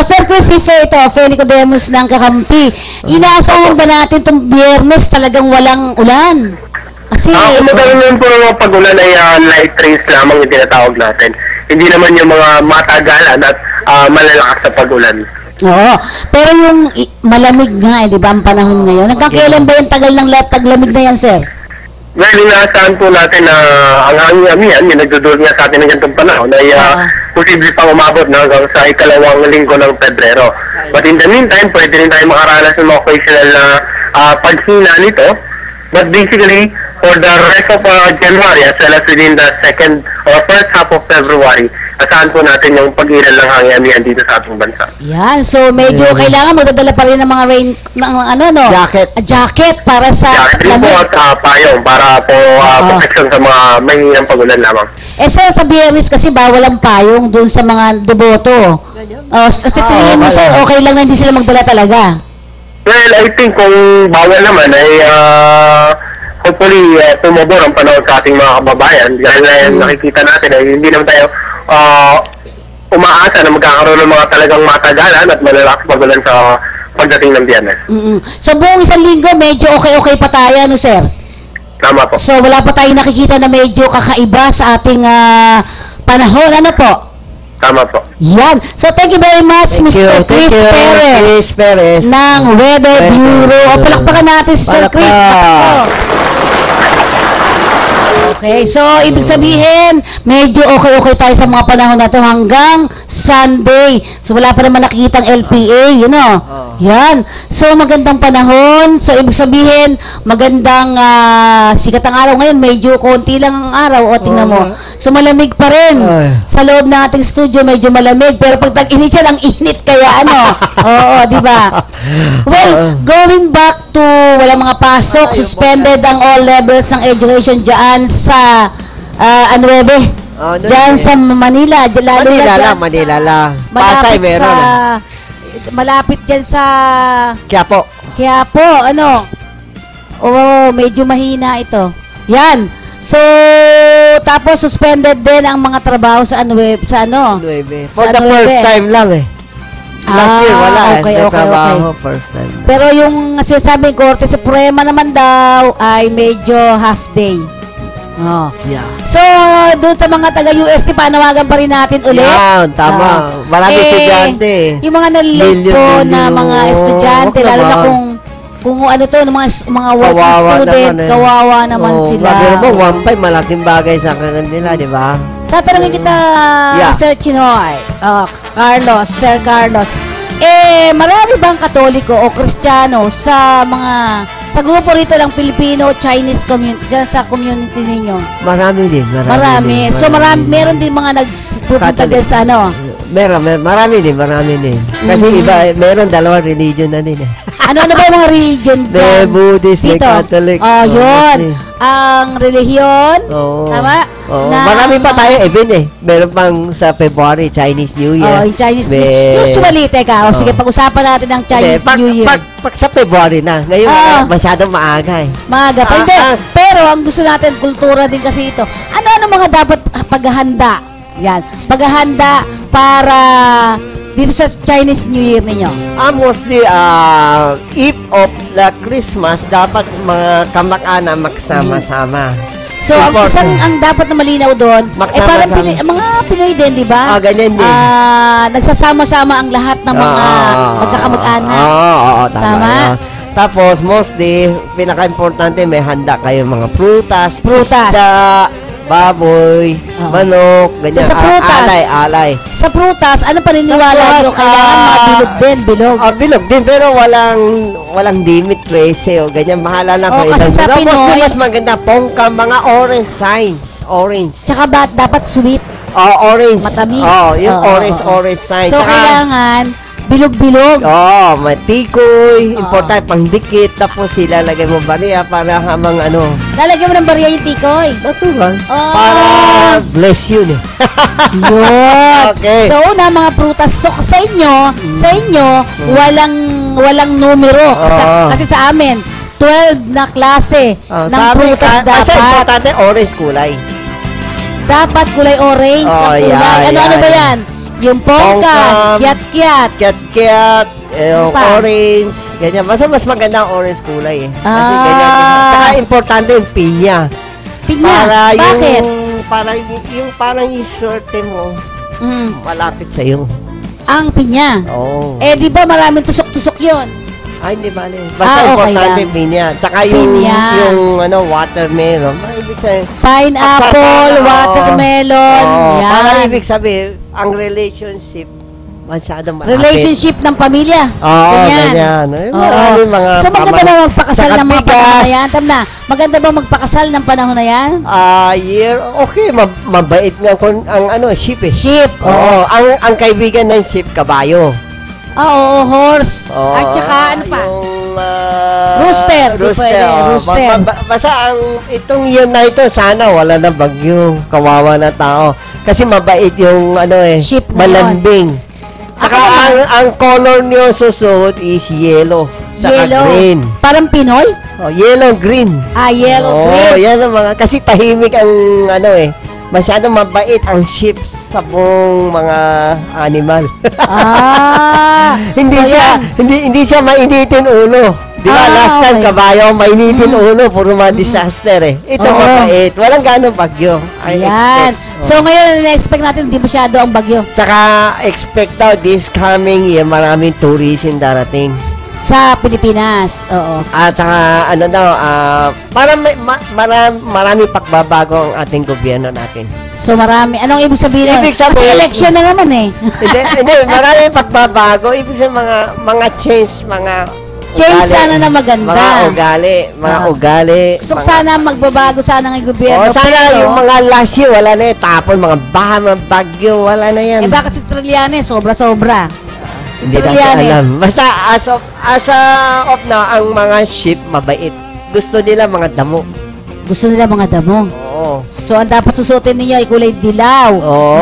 Sir Chris, si Fe Nicodemus ng Kakampi. Inaasahan ba natin itong Biyernes talagang walang ulan? Kasi kung magkaroon po ng mga pag-ulan ay light rains lamang yung tinatawag natin. Hindi naman yung mga matagalan at malalakas na pag-ulan. Oo. Pero yung malamig nga, di ba, ang panahon ngayon. Hanggang kailan ba yung tagal ng taglamig na yan, sir? Well, inaasahan po natin na ang hangin yung nagdudulot nga sa atin ng ganitong panahon ay posible pang umabot na hanggang sa ikalawang linggo ng Pebrero. But in the meantime, pwede rin tayo makaranas ng mga occasional na paghina nito. But basically, for the rest of January as well as within the second or first half of February, asahan po natin yung pag-iral ng hangin dito sa ating bansa. Yan, so medyo kailangan magdadala pa rin ng mga rain, jacket para sa jacket rin po at payong para po protection sa mga mahihirang pag-ulan lamang. Sir, sa Biyernes kasi bawal ang payong dun sa mga deboto. Kasi tingin mo, sir, okay lang na hindi sila magdala talaga? Well, I think kung bawal naman ay hopefully tumabor ang panahon sa ating mga kababayan dahil nakikita natin ay hindi naman tayo umaasa na magkakaroon ng mga talagang matagalan at malalakas pag-ulan sa pagdating ng Biyernes. So buong isang linggo medyo okay pa tayo, no, sir? Tama po. So wala pa tayong nakikita na medyo kakaiba sa ating panahon, ano po? Tama po. Yan. So thank you very much, Mr. Chris Perez ng Weather Bureau. O palakpakan natin si Sir Chris. Okay, so ibig sabihin, medyo okay tayo sa mga panahon na ito hanggang Sunday. So wala pa naman nakikitang LPA, you know. Yan. So magandang panahon. So ibig sabihin, magandang sikat ang araw ngayon. Medyo konti lang ang araw. O tingnan mo. So malamig pa rin. Sa loob ng ating studio, medyo malamig. Pero pag tag-init siya, ang init kaya ano. Oo, di ba? Well, going back to walang mga pasok, suspended ang all levels ng education dyan sa dyan sa Manila. Manila lang. Pasay meron. Malapit dyan sa Quiapo, ano? Medyo mahina ito. Yan. So, tapos suspended din ang mga trabaho sa For the first time lang Last year, wala okay, eh. okay. Trabaho, first time. Pero yung sinasabing Korte Suprema naman daw ay medyo half day. Oh. Yeah. So, doon sa mga taga-UST, panawagan pa rin natin ulit. Yan, tama. Marami estudyante. Yung mga nalilate po na mga estudyante, Wag lalo na naman. kung ano to, mga working Kawawa student, naman eh. kawawa naman sila. Pero mo, 1.5, malaking bagay sa kanila, di ba? Tatanungin kita, Yeah. Sir Chinoy, Sir Carlos, marami bang Katoliko o Kristiyano sa grupo rito ng Filipino-Chinese community, sa community ninyo? Marami din. So, meron din mga nagpupunta din sa ano? Marami din. Kasi iba, meron dalawang religion na din eh. Ano ba yung mga religion May dyan? Buddhist, may Dito? Catholic. Oh, yun. Ang relihiyon, tama? Oo. Marami pa tayo even eh. Meron pang sa February, Chinese New Year. Yung Chinese New Year. Usually, teka, sige, pag-usapan natin ng Chinese New Year. Pag sa February na. Ngayon, masyadong maaga eh. Maaga. Pero ang gusto natin, kultura din kasi ito. Ano mga dapat paghahanda? Yan. Paghahanda para dito sa Chinese New Year ninyo. Mostly, Eve of the Christmas, dapat mga kamag-anak magsama-sama. So, ang dapat na malinaw doon, parang mga Pinoy din, di ba? Ganyan din. Nagsasama-sama ang lahat ng mga magkakamag-anak. Oo, tama. Tama? Tapos, mostly, pinaka-importante, may handa kayo mga prutas, isda, baboy, manok, ganyan. So, sa prutas, alay. Sa prutas, ano paniniwala nyo? Kailangan mga bilog din. Bilog din, pero walang limit 13 o ganyan. Mahala na kung kasi sa Pinoy, mostly, mas maganda, pongka, mga orange signs. Orange. Tsaka dapat sweet. Orange. Matamis. Yung orange signs. So, kailangan bilog-bilog. May tikoy, importante pangdikit, tapos ilalagay mo bariya para hamang ano. Lalagyan mo ng bariya yung tikoy. Natural. Para bless yun eh. Yun. Okay. So, mga prutas. So, sa inyo, walang numero. Kasi sa amin, 12 na klase ng prutas dapat. Kasi importante, orange kulay. Dapat kulay orange ang kulay. Ano ba yan? Yung pongka, kiat-kiat. Kiat-kiat, orange, ganyan. Mas maganda ang orange kulay eh. Kasi ganyan. Saka importante yung pinya. Pinya? Bakit? Parang yung swerte mo, malapit sa'yo. Ang pinya? Oo. Di ba maraming tusok-tusok yun? Ay, hindi bale. Basta importante pinya. Tsaka yung watermelon. Ibig sabihin, pineapple, watermelon. Yan. Parang ibig sabihin, ang relationship, masyadong malapit. Relationship ng pamilya. Ganyan. So, maganda ba magpakasal ng mga panahon na yan? Maganda ba magpakasal ng panahon na yan? Okay. Mabait nga ang sheep eh. Sheep. Ang kaibigan ng sheep, kabayo. Horse. At saka ano pa? Yung rooster. Rooster. Basta itong year na ito, sana wala na bagyo. Kawawa na tao. Kasi mabait yung sheep malambing. Saka ang color niyo susuot is yellow. Saka green. Parang Pinoy? Yellow, green. Yellow, green. Yan ang mga, kasi tahimik ang masyadong mabait ang sheep sa buong mga animal. Hindi siya mainitin ulo. Di ba, last time kabayo, mainitin ulo, puro mga disaster eh. Ito mabait. Walang ganong bagyo. Ayan. So ngayon, na-expect natin hindi masyado ang bagyo. Tsaka, expect daw this coming year, maraming tourism darating. Sa Pilipinas, oo. At saka, parang maraming pagbabago ang ating gobyerno natin. So marami. Anong ibig sabihin? Kasi election na naman eh. Hindi, maraming pagbabago. Ibig sabihin, mga change, change ugali, sana na maganda. Mga ugali. So sana magbabago sana ng gobyerno. Sana yung mga last year, wala na tapon, mga baha, mga bagyo, wala na yan. Bakit si Trillanes, sobra-sobra. Hindi natin alam. Basta as of now, ang mga sheep mabait. Gusto nila mga damo. Oo. So ang dapat susuotin ninyo ay kulay dilaw. Oo.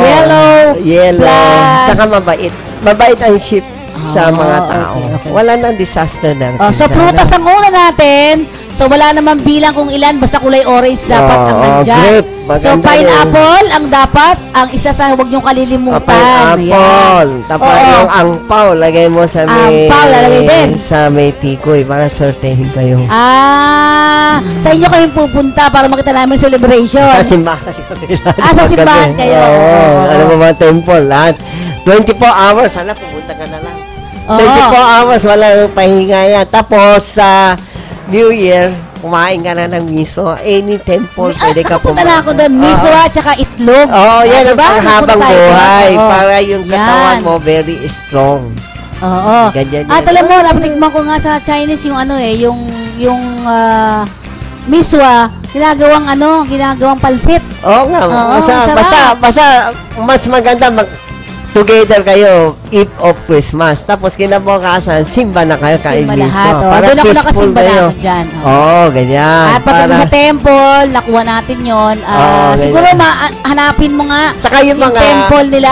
Yellow. Plus. Saka mabait. Mabait ang sheep. sa mga okay, tao. okay. Wala nang disaster na. So, prutas ang una natin. So, wala naman bilang kung ilan. Basta kulay orange dapat ang nandyan. Grape. So, Maganda pineapple ang dapat. Ang isa sa huwag niyong kalilimutan. Pineapple. Tapos Oo. yung angpaw, lagay mo sa may... Angpaw, lalagay din. Sa may tikoy para sortehin kayo. Sa inyo kami pupunta para makita namin celebration. Sa simbahan kami. Sa simbahan kayo. Oo. Ano mo ba, temple? Lahat. 24 hours. Sana, pupunta ka na lang. 24 hours, walang pahinga yan. Tapos, sa New Year, kumain ka na ng miso. Any temple, pwede ka Punta na ako doon. Miso at saka itlog. Oo, yan ang Diba? panghabang Napunta tayo buhay. doon. Oo. Para yung katawan Yan. mo very strong. Oo. Ganyan At yan. alam mo, napatikman ko nga sa Chinese yung miswa, ginagawang pansit. Oo nga. Oo, Basta, mas maganda together kayo, Eve of Christmas. Tapos kinabukasan, simba na kayo, kain Simba miso. lahat. Para Doon ako peaceful nakasimba kayo. na ako dyan. Oo, ganyan. At pati sa temple, nakuha natin yon. Siguro hanapin mo nga Saka yung mga temple nila.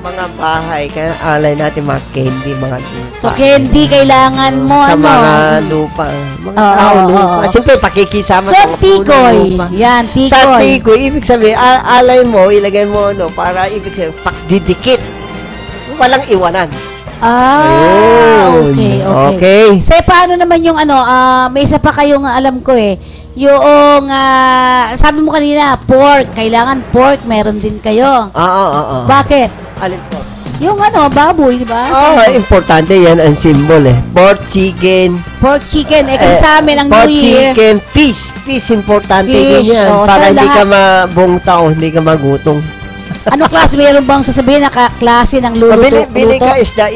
mga bahay, kaya alay natin mga candy, mga lupa. So, candy, kailangan mo, sa ano? mga lupa. Mga Oo, tao oo, lupa. oo. Siyempre, pakikisama So, sa mga puno tikoy. lupa. Yan, tikoy. Sa tikoy, ibig sabihin, alay mo, ilagay mo, para ibig sabihin, pakdidikit. Walang iwanan. Ayun. Okay. So, paano naman yung may isa pa kayong alam ko yung, sabi mo kanina, pork. Kailangan pork, meron din kayo. Oo. Bakit? Alin po? Yung baboy, di ba? Importante yan ang symbol Pork, chicken. Pork chicken. Kasi sa amin, ang pork, New Year. chicken, fish. Fish, importante Fish, din yan. oo, Para sa hindi lahat. ka buong tao, hindi ka magutong. Anong klase? Meron bang sasabihin na klase ng luluto? Bili ka isda,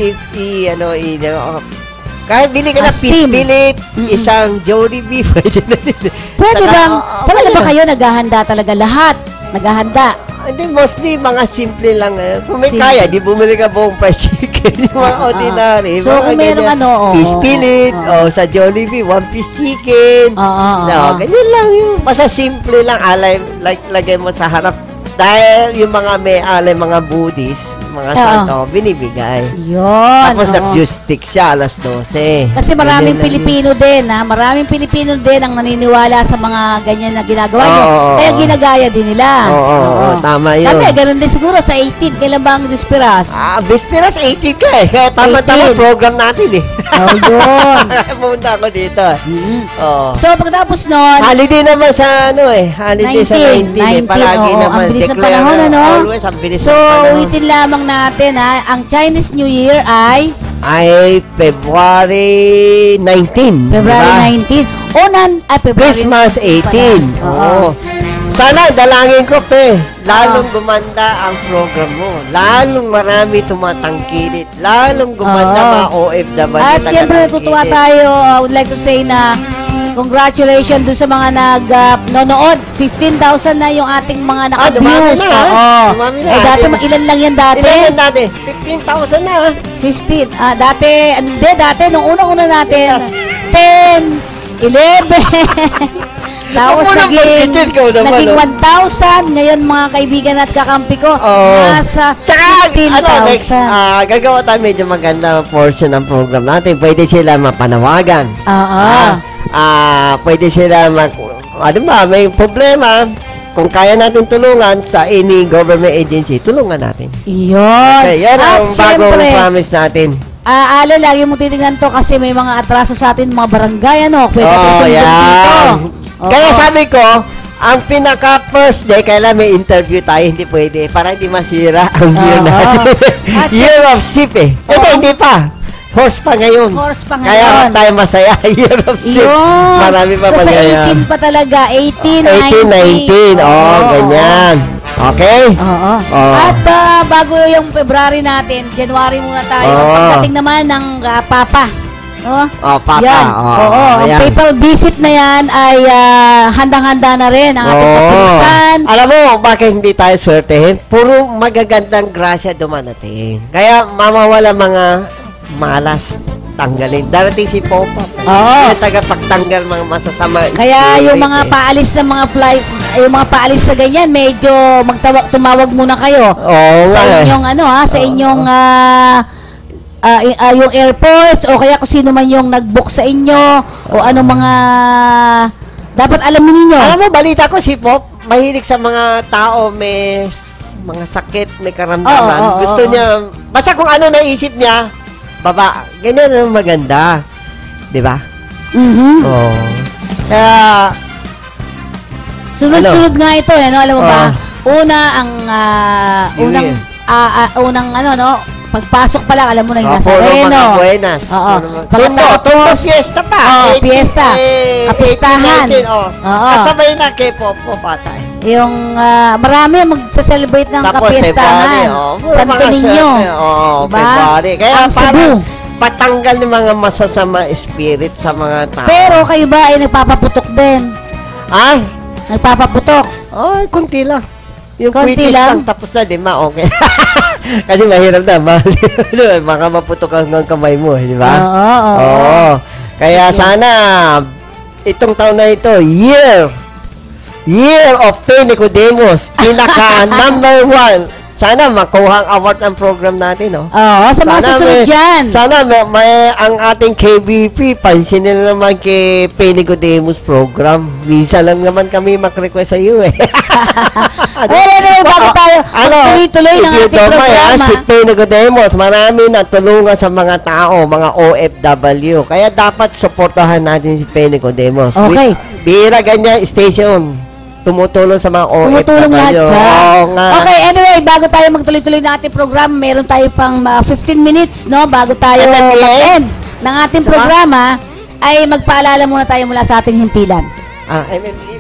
kahit bili ka na fish Steam. fillet, isang Jollibee, pwede na din. Pwede Saka, bang, talaga pwede ba na. kayo naghahanda talaga lahat? Naghahanda. Hindi, mostly mga simple lang. Kung may Simple. kaya, di bumili ka buong fried chicken. Yung mga ordinary. So, mga kung merong ganyan. Fish fillet, sa Jollibee, one piece chicken. Ganyan lang yung, basta simple lang. Lagay mo sa harap. Dahil yung mga may alay, mga Buddhist, mga santo, binibigay. Yun. Tapos nag-juice stick siya, alas 12. Kasi maraming Ganyan lang Pilipino din, maraming Pilipino din ang naniniwala sa mga ganyan na ginagawa nyo. Kaya ginagaya din nila. Oo, tama yun. Kami, ganun din siguro sa 18. Kailan ba ang Dispiras? Bispiras 18 ka Kaya tama-tama 18. program natin Yun. Pumunta ako dito. Oo. So, pagtapos nun, Holiday naman sa holiday sa 19 palagi naman. ang bilis ng Declare panahon, na, ano? Always, ang bilis So, ng panahon. ulitin lamang natin, ang Chinese New Year ay Ay, February 19. February diba? 19. February Christmas 18. Oo. Sana, dalangin ko, lalong gumanda ang program mo. Lalong marami tumatangkilit. Lalong gumanda mga OFW. At syempre, natutuwa tayo. I would like to say na congratulations dun sa mga nanonood. 15,000 na yung ating mga dumami naka-views. na. Oo. Dumami na. Dati, ilan lang yan dati? Ilan yan dati? 15,000 na. 15. Dati, nung unang-una natin, 10, 11. Tapos Huwag mo nang pagkitin ko naman, naging no? 1,000. Ngayon, mga kaibigan at kakampi ko, nasa Tsaka, next, 15,000. gagawa tayo medyo maganda portion ng program natin. Pwede sila mapanawagan. Oo. Pwede sila may problema. Kung kaya natin tulungan sa any government agency, tulungan natin. Iyon. Okay, yan At ang bagong syempre, promise natin. lagi mo titignan to kasi may mga atraso sa atin, mga barangay, Pwede natin sundin dito. Kaya sabi ko, ang pinaka first day, kailan may interview tayo, hindi pwede. Para hindi masira ang year natin. Year of sheep Ito, hindi pa. Horse pa ngayon. Horse pa Kaya ngayon. tayo masaya. Year of sheep. Yun. Marami pa So, sa pangyayari. 18 pa talaga. 18, 19. 18, 19. Ganyan. Okay? Oo. At bago yung February natin, January muna tayo. Pagdating naman ng Papa. Papa. Yan. Ang PayPal visit na yan ay handang-handa na rin ang ating kapulisan. Alam mo, bakit hindi tayo swertehin? Puro magagandang grasya dumanating. Kaya mamawala mga malas tanggalin. Darating si Popa. Yung tagapagtanggal mga masasama. Kaya yung mga paalis na mga flights, yung mga paalis na ganyan, medyo tumawag muna kayo. Sa inyong sa inyong yung airports o kaya kung sino man yung nag-book sa inyo o ano mga dapat alam ninyo. Alam mo, balita ko si Pop, mahilig sa mga tao may mga sakit, may karamdaman. Gusto niya, basta kung ano naisip niya, baba, ganyan ang maganda. Di ba? Oo. Kaya, sunod-sunod nga ito, no? Alam mo ba? Una, ang unang ano, no? Pagpasok pa lang, alam mo na yung Nazareno. Buenas. Oo. Tundo, fiesta pa. Fiesta. Kapistahan. Kasabay na kay Popo Patay. Yung marami magsa-celebrate ng kapistahan. Santo Niño. February. Kaya parang patanggal ng mga masasama spirit sa mga tao. Pero kayo ba ay nagpapaputok din? Ay? Nagpapaputok? Ay, kunti lang. Yung konti quitis lang? tapos na, di ma, okay. Kasi mahirap na, baka maputok ang kamay mo, di ba? Oo. Kaya sana, itong taon na ito, Year of Faye Nicodemus, pinaka number 1. Sana makuha ang award ang program natin, no? Oo, sa mga susunod yan. Sana may ang ating KBP, pansinin na naman kay Faye Nicodemus program. Minsan lang naman kami mag-request sa iyo, eh. Anyway, bago tayo tuloy-tuloy ng ating programa. Si Faye Nicodemus, marami na tulungan sa mga tao, mga OFW. Kaya dapat suportahan natin si Faye Nicodemus. Okay. Bira ganyan station. Tumutulong sa mga OFW. Tumutulong lahat dyan. Okay, anyway, bago tayo magtuloy-tuloy ng ating program, meron tayo pang 15 minutes, no? Bago tayo mag-end ng ating programa, ay magpaalala muna tayo mula sa ating himpilan. MMDA.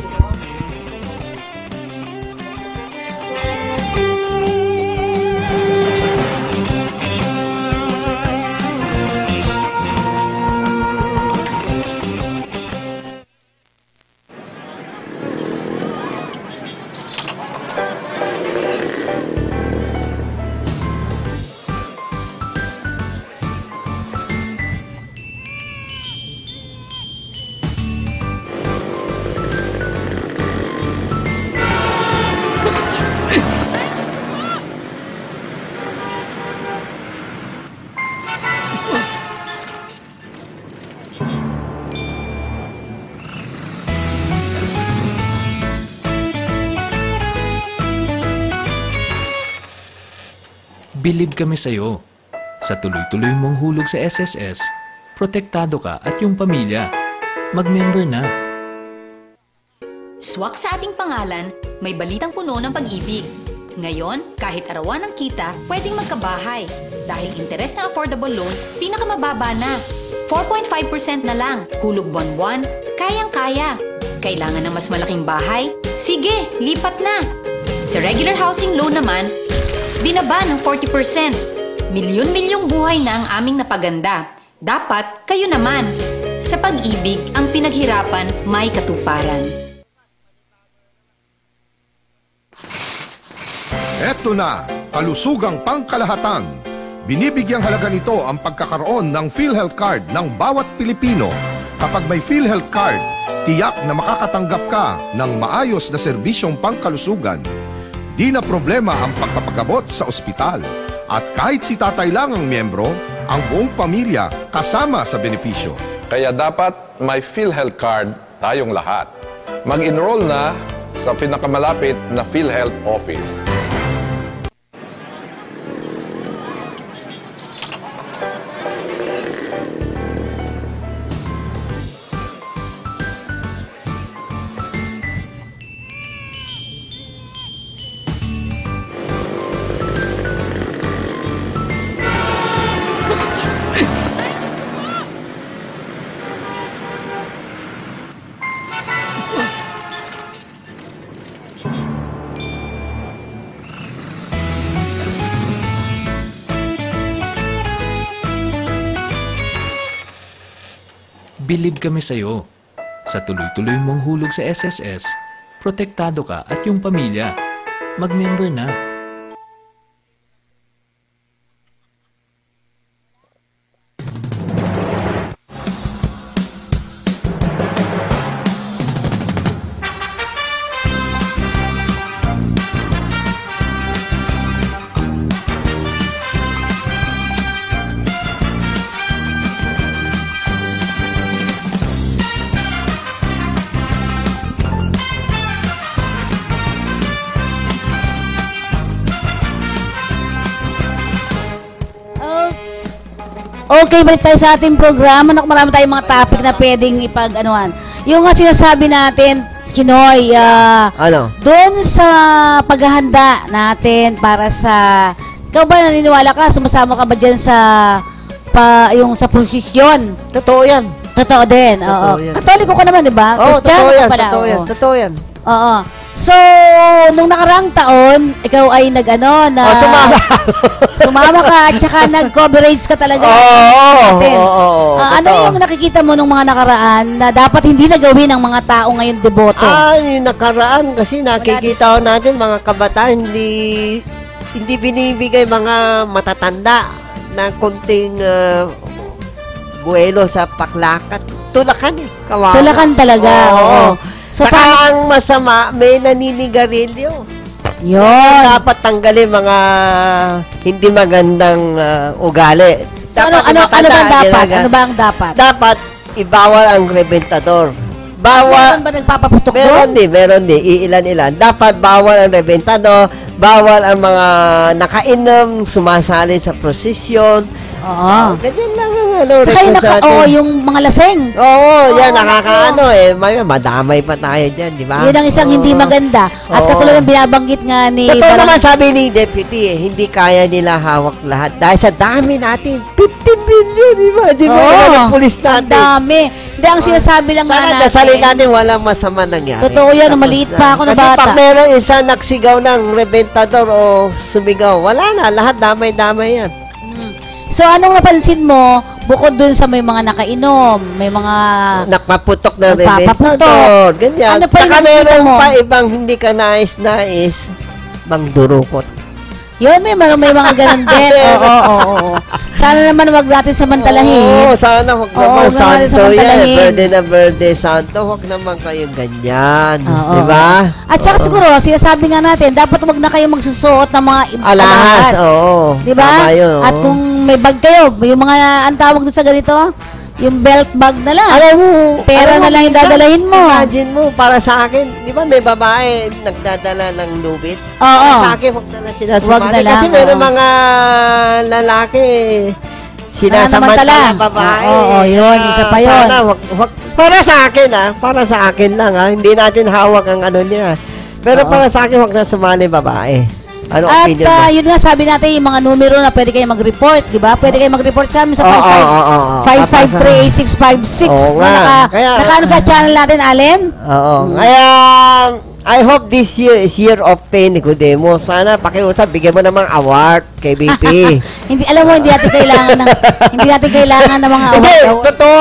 Bilib kami sa'yo. Sa tuloy-tuloy mong hulog sa SSS, protektado ka at yung pamilya. Mag-member na. Swak sa ating pangalan, may balitang puno ng pag-ibig. Ngayon, kahit arawan ng kita, pwedeng magkabahay. Dahil interes na affordable loan, pinakamababa na. 4.5% na lang. Hulog buwan-buwan, kayang-kaya. Kailangan ng mas malaking bahay? Sige, lipat na! Sa regular housing loan naman, binaba ng 40%. Milyon-milyong buhay na ang aming napaganda. Dapat kayo naman. Sa pag-ibig, ang pinaghirapan may katuparan. Eto na, kalusugang pangkalahatan. Binibigyang halaga nito ang pagkakaroon ng PhilHealth Card ng bawat Pilipino. Kapag may PhilHealth Card, tiyak na makakatanggap ka ng maayos na serbisyong pangkalusugan. Di na problema ang pagpapagamot sa ospital. At kahit si tatay lang ang miyembro, ang buong pamilya kasama sa benepisyo. Kaya dapat may PhilHealth Card tayong lahat. Mag-enroll na sa pinakamalapit na PhilHealth office. Bilib kami sa'yo. Sa tuloy-tuloy mong hulog sa SSS, protektado ka at yung pamilya. Mag-member na. Okay, balik tayo sa ating programa. Naku, marami tayong mga topic na pwedeng ipag-anuan. Yung nga sinasabi natin, Chinoy, Ano? doon sa paghahanda natin para sa... Ikaw ba naniniwala ka? Sumasama ka ba dyan sa... yung sa prosesyon? Totoo yan. Totoo din, oo. Totoo yan. Katoliko ka naman, di ba? Oo, Kristiyano totoo ka yan. pala, Totoo yan. oo. Totoo yan. Oo. So, nung nakaraang taon, ikaw ay sumama ka at saka nag-coverage ka talaga. natin. Ano totoo. yung nakikita mo nung mga nakaraan na dapat hindi na gawin ng mga tao ngayon deboto? Yung nakaraan kasi nakikita ko natin mga kabataan hindi binibigay mga matatanda na konting buwelo sa paklakat. Tulakan eh. Kawawa. Tulakan talaga, oo. So, Saka ang masama, may naninigarilyo. yun. Dapat tanggalin mga hindi magandang ugali. So, ano ba dapat? Ano ba ang dapat? Dapat ibawal ang rebentador. Meron ba nagpapaputok doon? Meron din. Iilan-ilan. Dapat bawal ang rebentador, bawal ang mga nakainom, sumasali sa prosesyon. Oo. Ganyan lang ang Saka request natin. yung mga laseng. Yan, nakakaano madamay pa tayo dyan, di ba? Yun ang isang hindi maganda. At katulad ng binabanggit nga ni... Totoo naman sabi ni Deputy, hindi kaya nila hawak lahat. Dahil sa dami natin, 50 billion, imagine mo, yung pulis ang natin. dami. Hindi, ang sinasabi lang nga Sana natin. dasalin natin, walang masama nangyari. Totoo yan, Tapos maliit pa ako na Kasi bata. pag meron isa nagsigaw ng rebentador o sumigaw, wala na, lahat damay-damay yan. So, anong napansin mo, bukod dun sa may mga nakainom, may mga... Nagpaputok ng Nagpapaputok. rebentador, ganyan. Ano pa yung Saka nakikita meron mo? pa ibang hindi ka nais-nais, mangdurukot. Yun, may mga ganun din. Oo. Sana naman wag natin samantalahin. Oo, sana wag Oo, naman wag natin santo yan. samantalahin. Birthday na birthday santo, wag naman kayong ganyan. Oo. Di ba? At saka siguro, sinasabi nga natin, dapat wag na kayo magsusuot ng mga Alahas, oo. Di ba? Tama yun, oo. At kung may bag kayo, yung mga, ang tawag doon sa ganito, yung belt bag na lang. Alam mo, Pera na lang yung minsan, dadalahin mo. Imagine mo, para sa akin, di ba may babae nagdadala ng lubid? Oo. Sa akin, wag na lang sila Wag sumali. na lang, Kasi meron oo. mga lalaki, sinasamantala Nananamantala. babae. Oo, yun, isa pa yun. Sana, wag, para sa akin para sa akin lang hindi natin hawak ang ano niya. Pero Oo. para sa akin, wag na sumali babae. Ano At opinion mo? yun nga sabi natin, yung mga numero na pwede kayo mag-report, di ba? Pwede kayo mag-report sa amin sa Oo. 553-8656. Oo nga. Kaya- Naka-ano sa channel natin, Allen? Oo. Kaya, I hope this year is year of pain, Nicodemo. Sana pakiusap, bigyan mo namang award kay BP. Hindi, alam mo, hindi natin kailangan ng mga Hindi, award. totoo,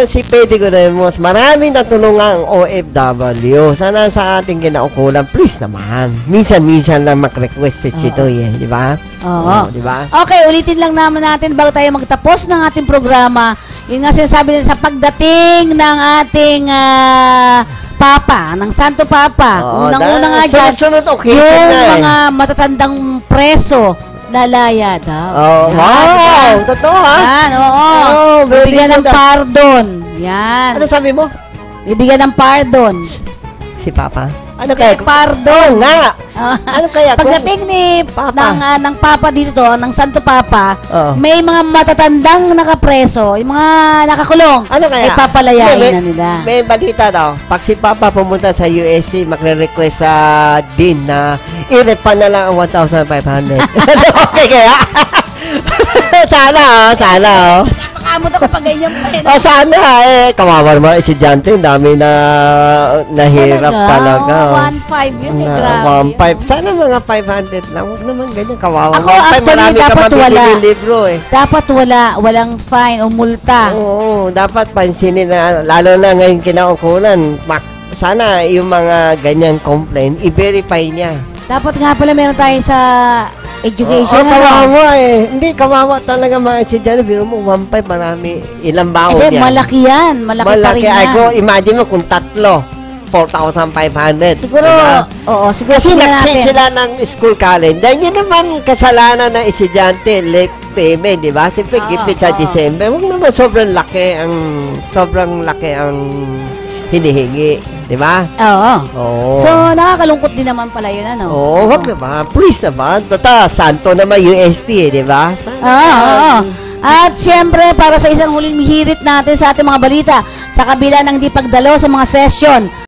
si Pedro Nicodemos, maraming natulungan ang OFW. Sana sa ating kinaukulan, please naman. Minsan-minsan lang mag-request si Chitoy, di ba? Oo. Di ba? Okay, ulitin lang naman natin bago tayo magtapos ng ating programa. Yung nga sinasabi nila sa pagdating ng ating Papa, ng Santo Papa. Oo, Unang-una nga dyan, sunod occasion yung na eh. mga matatandang preso, lalaya daw. Oh, Yan, wow! diba? Totoo, ha? Yan, oo. Oh, very Bibigyan ng good. pardon. Yan. Ano sabi mo? Bibigyan ng pardon. Si Papa? Ano kaya? Pardon. Nga! Ano kaya? Pagdating Papa. ng Papa dito, ng Santo Papa, Oo. may mga matatandang nakapreso, yung mga nakakulong, Ano kaya? ay papalayain Hindi, na nila. May balita daw. Pag si Papa pumunta sa USC, magre-request sa Dean na i-refund na lang ang 1,500. Okay kaya? Sana. Napakamot ako pag ganyan pa rin. Sana kawawa naman estudyante, dami na nahirap talaga. 1.5 yun eh, grabe. 1.5. Sana mga 500 lang. Huwag naman ganyan, kawawa. Ako, 1.5, actually, marami ka dapat wala. mabibili libro eh. Dapat walang fine o multa. Oo, dapat pansinin na, lalo na ngayon kinaukulan, sana yung mga ganyang complaint, i-verify niya. Dapat nga pala meron tayo sa education. Oo, kawawa eh. Hindi, kawawa talaga mga estudyante. Biro mo, 1.5, marami. Ilang baon Hindi, yan? malaki yan. Malaki pa rin yan. Ay, ko, imagine mo kung tatlo, 4,500. Siguro, Diba? oo, siguro Kasi tingnan nag-change natin. sila ng school calendar. Yun naman kasalanan ng estudyante, late payment, di ba? Siyempre, Oo, gipit sa oo. December. Huwag naman sobrang laki ang hinihingi, di ba? Oo. Oo. So, nakakalungkot din naman pala yun, ano? Huwag naman. Please naman. Santo naman UST, di ba? Sana Oo. At siyempre, para sa isang huling hirit natin sa ating mga balita, sa kabila ng di pagdalo sa mga session